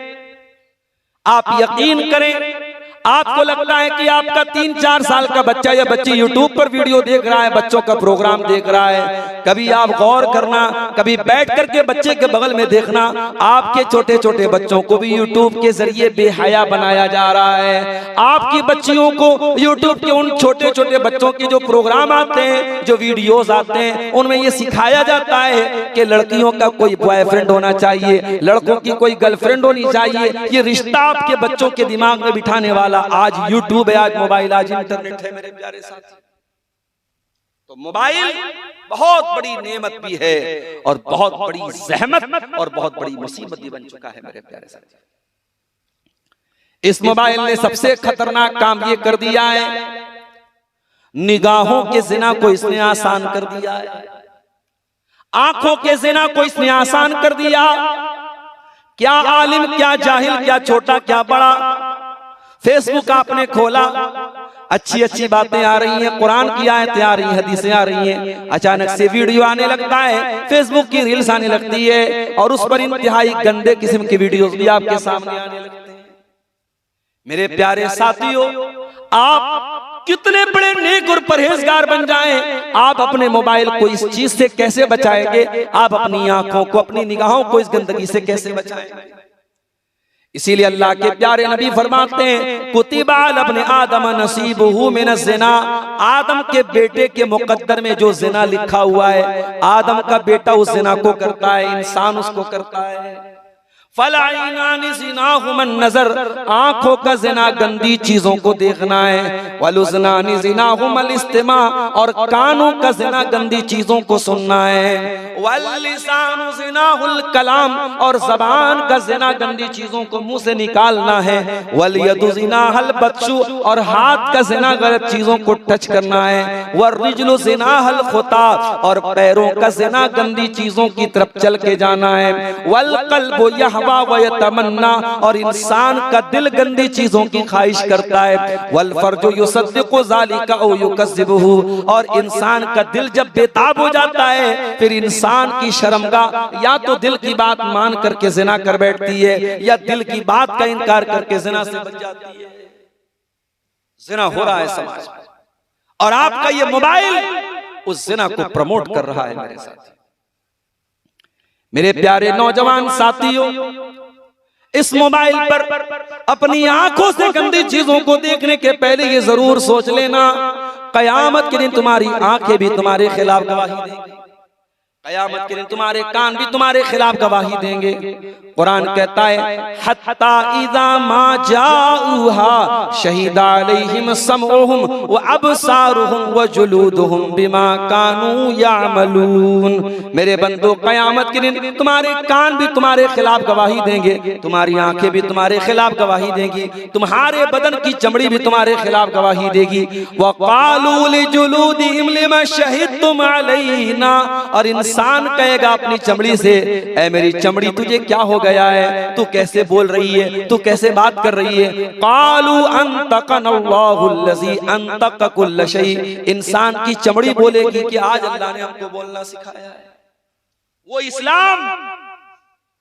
आप यकीन करें आपको लगता है कि आपका 3-4 साल का बच्चा या बच्ची यूट्यूब पर वीडियो देख रहा है, बच्चों का प्रोग्राम देख रहा है। कभी आप गौर करना, कभी बैठ करके बच्चे के बगल में देखना, आपके छोटे छोटे बच्चों को भी यूट्यूब के जरिए बेहया बनाया जा रहा है। आपकी बच्चियों को यूट्यूब के उन छोटे छोटे बच्चों के जो प्रोग्राम आते हैं, जो वीडियोज आते हैं, उनमें ये सिखाया जाता है कि लड़कियों का कोई बॉयफ्रेंड होना चाहिए, लड़कों की कोई गर्लफ्रेंड होनी चाहिए। ये रिश्ता आपके बच्चों के दिमाग में बिठाने वाला आज यूट्यूब है, आज मोबाइल, आज इंटरनेट है मेरे प्यारे साथी। तो मोबाइल बहुत बड़ी नेमत भी है और बहुत बड़ी ज़हमत और बहुत बड़ी मुसीबत भी बन चुका है मेरे प्यारे साथी। इस मोबाइल ने सबसे खतरनाक काम ये कर दिया है, निगाहों के ज़िना को इसने आसान कर दिया है, आंखों के ज़िना को इसने आसान कर दिया। क्या आलिम, क्या जाहिल, क्या छोटा, क्या बड़ा, फेसबुक आपने खोला, अच्छी अच्छी बातें आ रही हैं, कुरान की आयतें आ रही हैं, हदीसें आ रही हैं, अचानक से वीडियो आने लगता है, फेसबुक की रील्स आने लगती है और उस पर इंतहाई गंदे किस्म की वीडियोस भी आपके सामने आने लगते हैं। मेरे प्यारे साथियों, आप कितने बड़े नेक और परहेजगार बन जाएं, आप अपने मोबाइल को इस चीज से कैसे बचाएंगे? आप अपनी आंखों को, अपनी निगाहों को इस गंदगी से कैसे बचाएंगे? इसीलिए अल्लाह के प्यारे नबी फरमाते हैं, कुतिबा अलब्ने आदम नसीबुहु मिनज़ ज़िना, आदम के बेटे के मुकद्दर में जो ज़िना लिखा हुआ है, आदम का बेटा उस ज़िना को करता है, इंसान उसको करता है। फलाइनानि ज़िनाहुमन नज़र, आंखों का ज़िना गंदी चीजों को देखना है। वलुज़नानि ज़िनाहुमल इस्तिमा, और कानों का ज़िना गंदी चीजों को सुनना है। वल्लिसानु ज़िनाहुल कलाम, और ज़बान का ज़िना गंदी चीजों को मुंह से निकालना है। वलयदु ज़िनाहल बत्शु, और हाथ का ज़िना गलत चीजों को टच करना है। वर्रिजलु ज़िनाहल खुता, और पैरों का ज़िना गंदी चीजों की तरफ चल के जाना है। वल क़ल्बु यहवा व यतमन्ना, और इंसान का दिल गंदी चीजों की ख्वाहिश करता है। वल फर्जु युसद्दिक़ु ज़ालिका औ युकज़्ज़िबुहु, और इंसान का दिल जब बेताब हो जाता है फिर इंसान की शर्मगाह या तो दिल की बात मान करके ज़िना कर बैठती है, या दिल की बात का इनकार करके ज़िना से बच जाती है। ज़िना हो रहा है समाज में, और आपका ये मोबाइल उस ज़िना को प्रमोट कर रहा है। मेरे साथ, मेरे प्यारे नौजवान साथियों, इस मोबाइल पर अपनी आंखों से गंदी चीजों को देखने के पहले ये जरूर सोच लेना, कयामत के दिन तुम्हारी आंखें भी तुम्हारे खिलाफ गवाही देंगी, कयामत के दिन तुम्हारे कान भी तुम्हारे खिलाफ गवाही देंगे। कुरान कहता है हत्ता इज़ा मा जाऊहा शहीदा अलैहिम समउहुम व अबसारुहुम व जुलूदुहुम बिमा कानू यामलून। मेरे बंदो, कयामत के दिन तुम्हारे कान भी तुम्हारे खिलाफ गवाही देंगे, तुम्हारी आंखें भी तुम्हारे खिलाफ गवाही देंगी, तुम्हारे बदन की चमड़ी भी तुम्हारे खिलाफ गवाही देगी। व क़ालू लिजुलूदिहिम लिमा शहिदतुम अलैना, और इंसान कहेगा अपनी चमड़ी से, ऐ मेरी चमड़ी तुझे क्या हो गया है, तू कैसे बोल रही है, तू कैसे बात कर रही है। क़ालू अंतक़नल्लाहुल्लज़ी अंतक़ कुल्ल शै, इंसान की चमड़ी बोलेगी कि आज अल्लाह ने हमको बोलना सिखाया है। वो इस्लाम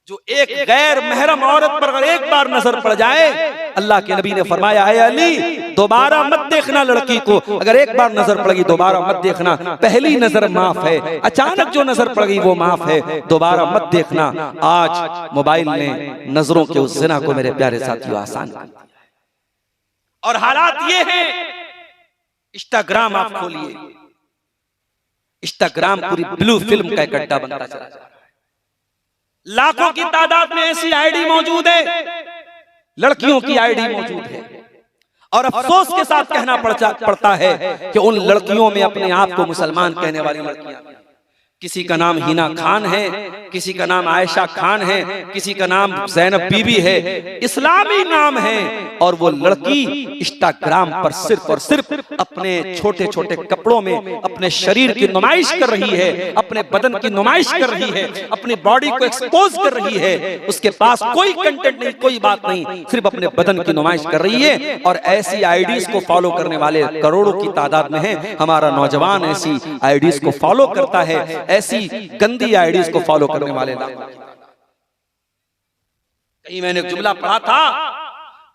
जो एक गैर महरम औरत पर अगर एक बार नजर पड़ जाए, अल्लाह के नबी ने फरमाया है अली दोबारा मत देखना लड़की को, अगर एक बार नजर पड़ गई दोबारा मत देखना। पहली नजर माफ है, अचानक जो नजर पड़ गई वो माफ है, दोबारा मत देखना। आज मोबाइल ने नजरों के उस ज़िना को मेरे प्यारे साथियों आसान कर दिया, और हालात ये हैं। इंस्टाग्राम आप खोलिए, इंस्टाग्राम पूरी ब्लू फिल्म का एक अड्डा बनता चला जा रहा है। लाखों की तादाद में ऐसी आईडी मौजूद है, लड़कियों की आईडी मौजूद है, और अफसोस के साथ कहना पड़ता है कि उन लड़कियों में अपने आप को मुसलमान कहने वाली लड़कियां, किसी का नाम हिना खान है, किसी का नाम आयशा खान है, किसी का नाम ज़ैनब बीबी है, इस्लामी नाम है, और वो लड़की इंस्टाग्राम पर सिर्फ और सिर्फ अपने छोटे छोटे कपड़ों में अपने शरीर की नुमाइश कर रही है, अपने बदन की नुमाइश कर रही है, अपनी बॉडी को एक्सपोज कर रही है। उसके पास कोई कंटेंट नहीं, कोई बात नहीं, सिर्फ अपने बदन की नुमाइश कर रही है। और ऐसी आईडीज को फॉलो करने वाले करोड़ों की तादाद में है। हमारा नौजवान ऐसी आईडीज को फॉलो करता है, ऐसी गंदी आईडीज को फॉलो करने वाले लाखों। कहीं मैंने एक जुमला पढ़ा था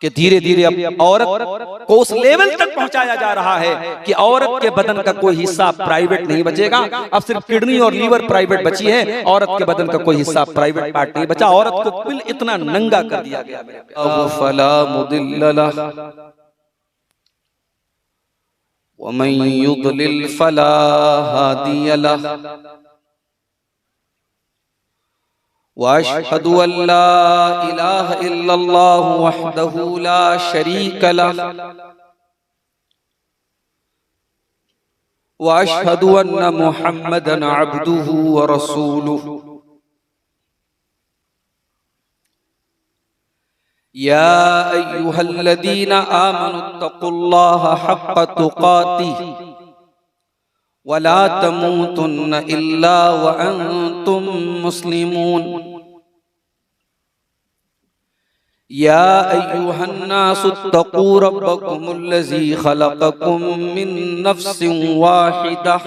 कि धीरे धीरे अब औरत को उस लेवल तक पहुंचाया जा रहा है कि औरत के बदन का कोई हिस्सा प्राइवेट नहीं बचेगा। अब सिर्फ किडनी और लीवर प्राइवेट बची है, औरत के बदन का कोई हिस्सा प्राइवेट पार्ट नहीं बचा। औरत को बिल इतना नंगा कर दिया गया। अब फला मुदिल्ल लह व मन युद्लिल फला हादिय लह वअशहदु अल्ला इलाहा इल्लल्लाह वहदहु ला शरीक लह वअशहदु अन्ना मुहम्मदन अब्दुहु व रसूलुहु। या अय्युहल्लज़ीना आमनुत्तक़ुल्लाहा हक़्क़ तुक़ातिहि वला तमूतुन्न इल्ला व अंतुम मुस्लिमून। या अय्युहन्नासुत्तक़ू रब्बकुमुल्लज़ी खलक़कुम मिन नफ्सिन वाहिदह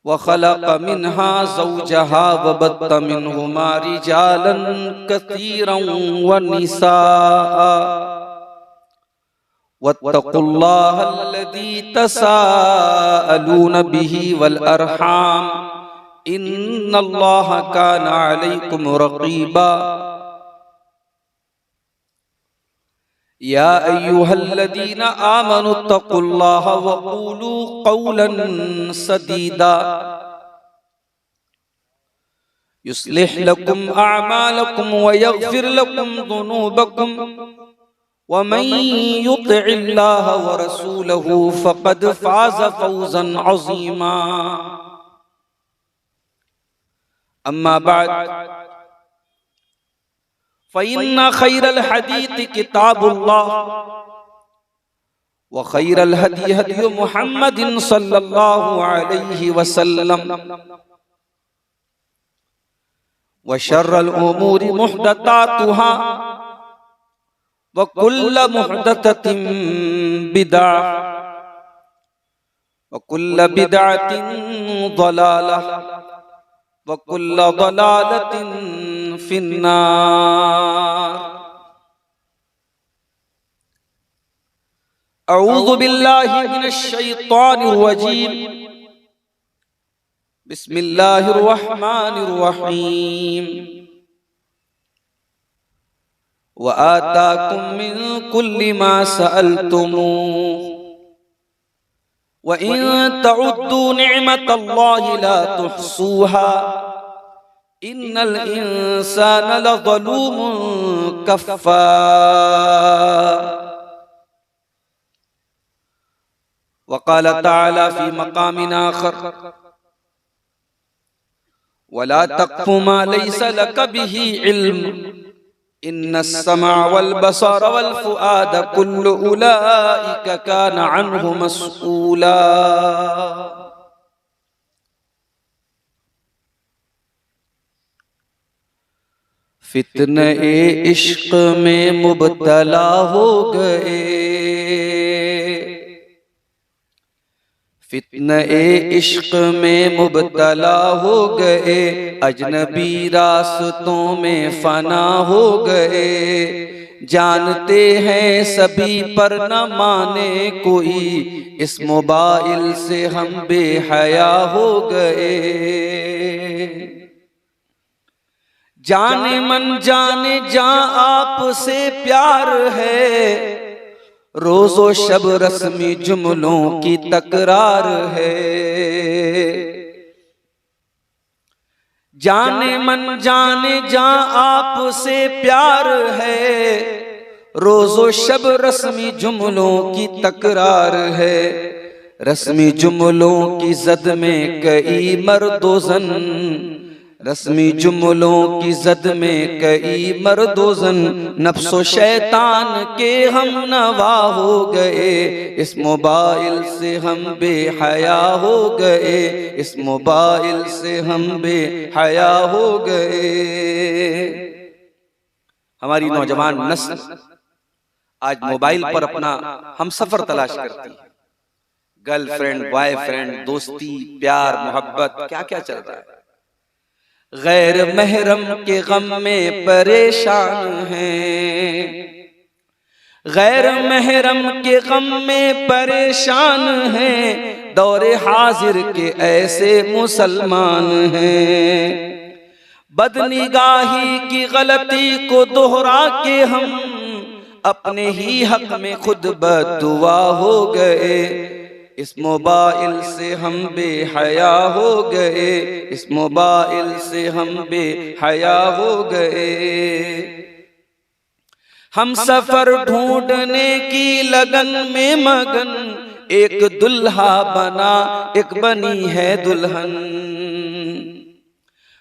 व खलक़ मिन्हा ज़ौजहा व बत्त मिन्हुमा रिजालन कसीरन व निसाअ वत्तक़ुल्लाह अल्लज़ी तसाअलून बिही वल अरहाम इन्नल्लाह कान अलैकुम रक़ीबा। या अय्युहल्लज़ीना आमनुत्तक़ुल्लाह व क़ूलू क़ौलन सदीदा युस्लिह लकुम अअमालकुम व यग़फिर लकुम ज़ुनूबकुम व मन युतिइल्लाह व रसूलहु फ़क़द फ़ाज़ फ़ौज़न अज़ीमा। अम्मा बअद फ़इन्न खैरल हदीस किताबुल्लाह व खैरल हदी हदी मुहम्मदिन सल्लल्लाहु अलैहि वसल्लम व शर्रल उमूरि मुहदसातुहा व कुल्ल मुहदसतिन बिदअह व कुल्ल बिदअतिन ज़लालह व कुल्ल ज़लालतिन फिन्नार। अऊज़ु बिल्लाहि मिनश शैतानिर रजीम। बिस्मिल्लाहिर रहमानिर रहीम। व आताकुम मिन कुल्ली मा सअलतुमूह व इन तउद्दू निअमतल्लाहि ला तुहसूहा इन्नल इंसाना लज़लूमुन कफ़्फ़ार। वक़ाल तआला फ़ी मक़ामिन आख़र वला तक़्फ़ु मा लैसा लक बिही इल्म इन्नस्समअ वल बसर वल फ़ुआद कुल्लु उलाइका कान अन्हु मस्ऊला। फितने इश्क़ में मुब्तला हो गए, फितने इश्क़ में मुब्तला हो गए, अजनबी रास्तों में फना हो गए। जानते हैं सभी पर न माने कोई, इस मोबाइल से हम बेहया हो गए। जाने मन जाने जा आपसे प्यार है, रोज़ो शब रस्मी जुमलों की तकरार है। जाने मन जाने जा आपसे प्यार है, रोज़ो शब रस्मी जुमलों की तकरार है। रस्मी जुमलों की जद में कई मर्दो ज़न, रस्मी जुमलों की जद में कई मर्दो ज़न, नफ्सो शैतान के हम नवा हो गए। इस मोबाइल से हम बेहया हो गए, इस मोबाइल से हम बेहया हो गए। हमारी नौजवान नस्ल आज मोबाइल पर अपना हम सफर तलाश करती है। गर्लफ्रेंड, बॉयफ्रेंड, दोस्ती, प्यार, मोहब्बत, क्या क्या चल रहा है। गैर महरम के गम में परेशान हैं, गैर महरम के गम में परेशान हैं, दौरे हाजिर के ऐसे मुसलमान हैं। बदनिगाही की गलती को दोहरा के हम अपने ही हक में खुद बद्दुआ हो गए। इस मोबाइल से हम बेहया हो गए, इस मोबाइल से हम बेहया हो गए। हम सफर ढूंढने की लगन में मगन, एक दुल्हा बना एक बनी है दुल्हन।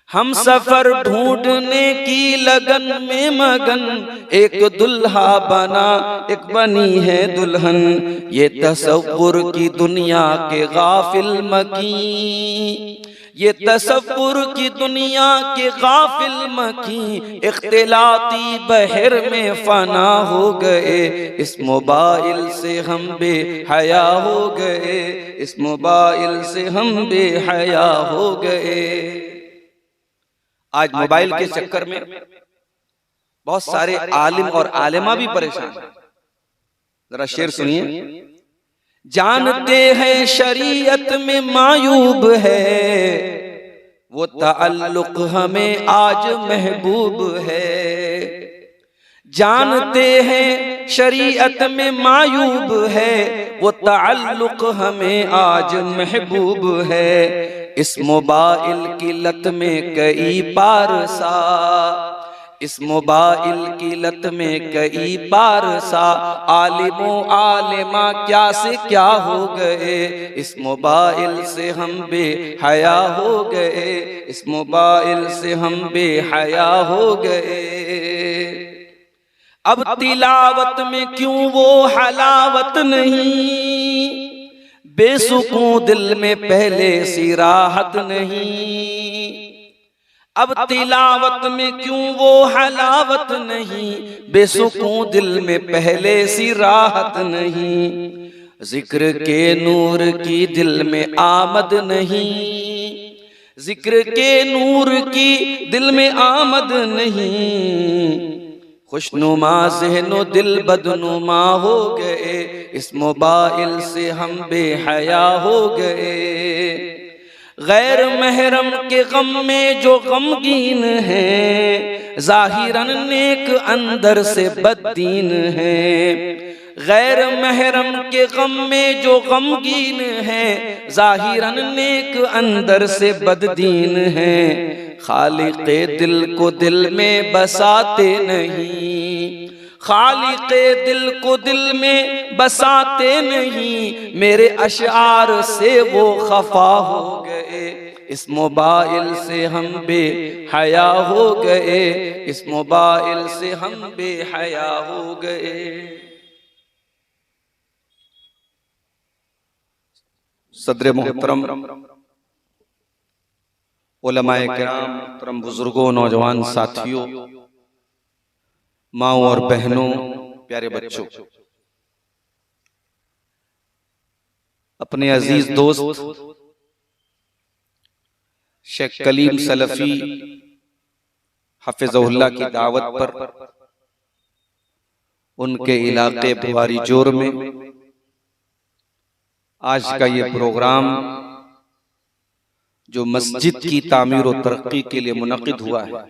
हम सफर ढूंढने की लगन में मगन, एक दुल्हा बना एक बनी है दुल्हन। ये तसव्वुर की दुनिया के गाफिल मकी, ये तसव्वुर की दुनिया के गाफिल मकी, इख्तिलाती बहर में फना हो गए। इस मोबाइल से हम बेहया हो गए, इस मोबाइल से हम बेहया हो गए। आज मोबाइल के चक्कर में बहुत सारे आलिम और आलिमा भी परेशान हैं। जरा शेर सुनिए। जानते हैं शरीयत में मायूब है, वो ताल्लुक हमें आज महबूब है। जानते हैं शरीयत में मायूब है, वो ताल्लुक हमें आज महबूब है। इस मोबाइल की लत में कई पारसा, इस मोबाइल की लत में कई पारसा, आलिमों आलिमा क्या से क्या हो गए, इस मोबाइल से हम बेहया हो गए, इस मोबाइल से हम बेहया हो गए। अब तिलावत में क्यों वो हलावत नहीं, बेसुकून दिल में पहले सी राहत नहीं। अब तिलावत में क्यों वो हलावत नहीं, बेसुकून दिल में पहले सी राहत नहीं। जिक्र के नूर की दिल में आमद नहीं, जिक्र के नूर की दिल में आमद नहीं। खुशनुमा ज़हनो दिल बदनुमा हो गए, इस मोबाइल से हम बेहया हो गए। गैर महरम के गम में जो गमगीन है, ज़ाहिरन नेक अंदर से बददीन है। गैर महरम के गम में जो गमगीन है, ज़ाहिरन नेक अंदर से बददीन है। खालिक़े दिल को दिल में बसाते नहीं, खालिक़े दिल को दिल में बसाते नहीं। मेरे अशआर से वो खफा हो गए, इस मोबाइल से हम बेहया हो गए, इस मोबाइल से हम बेहया हो गए। सदर मोहतरम, उलमाए किराम, मोहतरम बुजुर्गों, नौजवान साथियों, माओ और बहनों, प्यारे बच्चों, अपने अजीज दोस्त शेख कलीम सलफी हफिज़हुल्लाह की दावत पर उनके इलाके बुआरी जोर में आज का ये प्रोग्राम जो मस्जिद की तामीर और तरक्की के लिए मुनक़िद हुआ है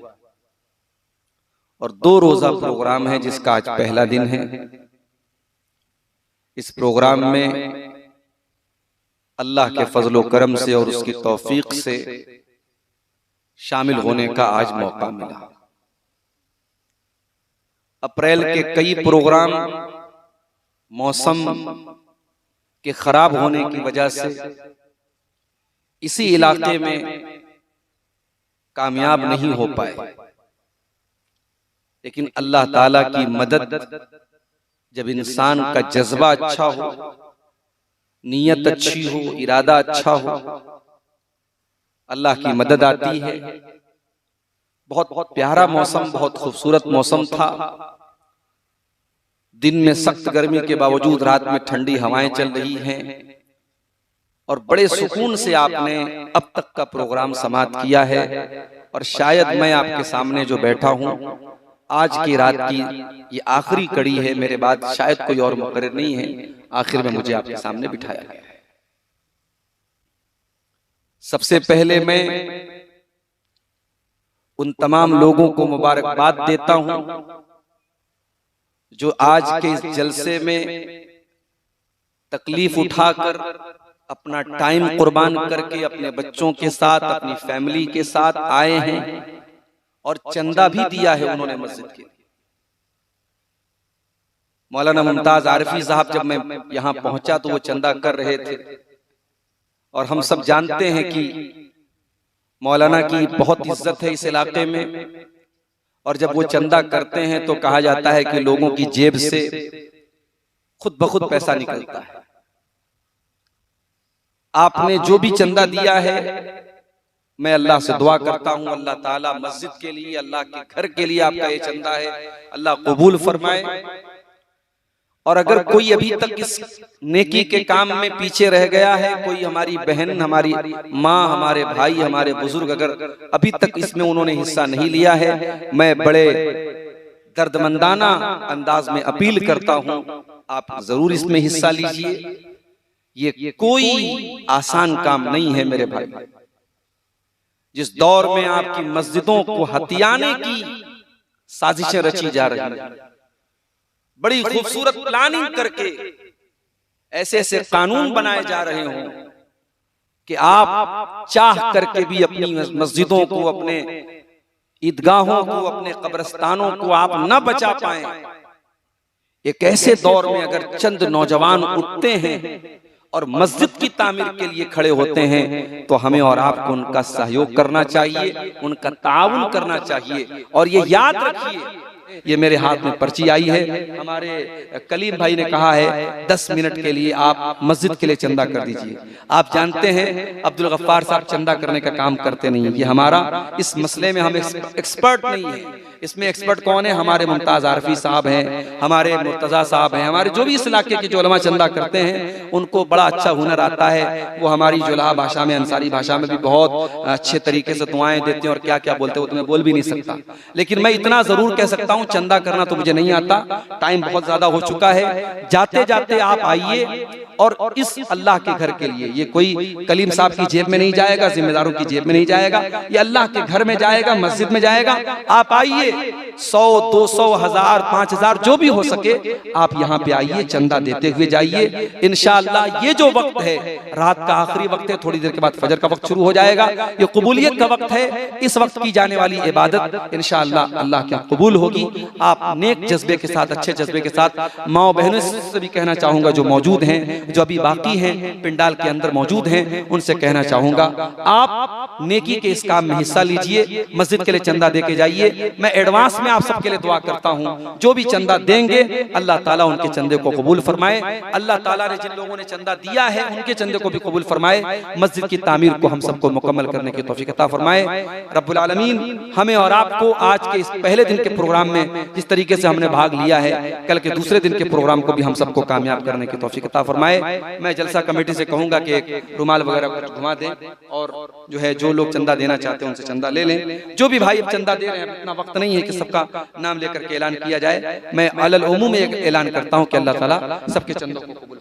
और 2 रोज़ा प्रोग्राम है जिसका आज पहला दिन है। इस प्रोग्राम में अल्लाह के फजल व करम से और उसकी तौफीक से शामिल होने का आज मौका मिला। अप्रैल के कई प्रोग्राम मौसम के खराब होने की वजह से इसी इलाके में कामयाब नहीं हो पाए, लेकिन अल्लाह ताला की मदद, जब इंसान का जज्बा अच्छा हो, नीयत अच्छी हो, इरादा अच्छा हो, अल्लाह की मदद आती है। बहुत प्यारा मौसम, बहुत खूबसूरत मौसम था। दिन में सख्त गर्मी के बावजूद रात में ठंडी हवाएं चल रही हैं और बड़े सुकून से आपने अब तक का प्रोग्राम समाप्त किया है। और शायद मैं आपके सामने जो बैठा हूं, आज की रात की ये आखिरी कड़ी है, मेरे बाद शायद कोई और मुकर्रर नहीं है। आखिर में मुझे आपके सामने बिठाया गया है। सबसे पहले मैं उन तमाम लोगों को मुबारकबाद देता हूं जो आज के इस जलसे में तकलीफ उठाकर अपना टाइम कुर्बान करके अपने बच्चों के साथ, अपनी फैमिली के साथ आए हैं और चंदा भी दिया है उन्होंने मस्जिद के लिए। मौलाना मुमताज आरिफी साहब जब मैं यहां पहुंचा तो वो चंदा कर रहे थे और हम सब जानते हैं कि मौलाना की बहुत इज्जत है इस इलाके में, और जब वो चंदा करते हैं तो कहा जाता है कि लोगों की जेब से खुद ब खुद पैसा निकलता है। आपने जो भी चंदा दिया है, मैं अल्लाह से दुआ करता हूं, अल्लाह ताला मस्जिद के लिए, अल्लाह के घर के लिए आपका ये चंदा है, अल्लाह कबूल फरमाए। और अगर कोई अभी तक इस नेकी के काम में पीछे रह गया है, कोई हमारी बहन, हमारी माँ, हमारे भाई, हमारे बुजुर्ग अगर अभी तक इसमें उन्होंने हिस्सा नहीं लिया है, मैं बड़े दर्दमंदाना अंदाज में अपील करता हूं, आप जरूर इसमें हिस्सा लीजिए। ये कोई आसान काम नहीं है मेरे भाई। जिस दौर में आपकी मस्जिदों को हथियाने की साजिशें रची जा रही हैं, बड़ी खूबसूरत प्लानिंग करके ऐसे ऐसे कानून बनाए जा रहे हों, कि आप चाह करके भी अपनी मस्जिदों को, अपने ईदगाहों को, अपने कब्रिस्तानों को आप न बचा पाए। एक ऐसे दौर में अगर चंद नौजवान उठते हैं और मस्जिद की तामीर के लिए खड़े होते हैं तो हमें और आपको उनका सहयोग करना चाहिए, उनका ताउन करना चाहिए। और ये याद रखिए, ये मेरे हाथ में पर्ची आई है, हमारे कलीम भाई ने कहा है 10 मिनट के लिए आप मस्जिद के लिए चंदा कर दीजिए। आप जानते हैं अब्दुल गफ्फार साहब चंदा करने का काम करते नहीं है। ये हमारा इस मसले में हम एक्सपर्ट नहीं है। इसमें एक्सपर्ट कौन है? हमारे मुमताज आरफी साहब हैं, हमारे मुर्तजा साहब हैं, हमारे जो भी इस इलाके के जो उलमा चंदा करते हैं उनको बड़ा अच्छा हुनर आता है। वो हमारी जुलाहा भाषा में, अंसारी भाषा में भी बहुत अच्छे तरीके से दुआएं देते हैं और क्या क्या बोलते हैं वो तो मैं बोल भी नहीं सकता। लेकिन मैं इतना जरूर कह सकता हूँ, चंदा करना तो मुझे नहीं आता, टाइम बहुत ज्यादा हो चुका है। जाते जाते आप आइए और इस अल्लाह के घर के लिए, ये कोई कलीम साहब की जेब में नहीं जाएगा, जिम्मेदारों की जेब में नहीं जाएगा, ये अल्लाह के घर में जाएगा, मस्जिद में जाएगा। आप आइए, 100, 200, 1000, 5000 जो भी हो सके आप यहाँ पे आइए, चंदा देते हुए जाइए। इंशाअल्लाह ये जो वक्त है, रात का आखिरी वक्त है, थोड़ी देर के बाद फजर का वक्त शुरू हो जाएगा, ये कबूलियत का वक्त है। इस वक्त की जाने वाली इबादत इंशाअल्लाह अल्लाह के यहाँ कबूल होगी। आप नेक जज्बे के साथ, अच्छे जज्बे के साथ, माँ बहनों से भी कहना चाहूंगा जो मौजूद हैं, जो अभी बाकी हैं, पिंडाल के अंदर मौजूद हैं, उनसे कहना चाहूंगा आप नेकी के इस काम में हिस्सा लीजिए, मस्जिद के लिए चंदा दे के जाइए। मैं एडवांस में आप सबके लिए दुआ करता हूं, जो भी चंदा देंगे अल्लाह ताला उनके चंदे को कबूल फरमाए। अल्लाह ताला ने जिन लोगों ने चंदा दिया है उनके चंदे को भी कबूल फरमाए। मस्जिद की तामीर को हम सबको मुकम्मल करने की तौफीक अता फरमाए। रब्बुल आलमीन हमें और आपको आज के इस पहले दिन के प्रोग्राम में जिस तरीके से हमने भाग लिया है, कल के दूसरे दिन के प्रोग्राम को भी हम सबको कामयाब करने की तौफीक अता फरमाए। मैं जलसा कमेटी से कहूंगा कि एक रुमाल वगैरह घुमा दें और जो है जो लोग चंदा देना चाहते हैं उनसे चंदा ले लें। जो भी भाई अब चंदा दे रहे हैं, इतना वक्त नहीं है कि सबका नाम लेकर के ऐलान किया जाए। मैं अलल उमूम में एक ऐलान करता हूं कि अल्लाह ताला सबके चंदों को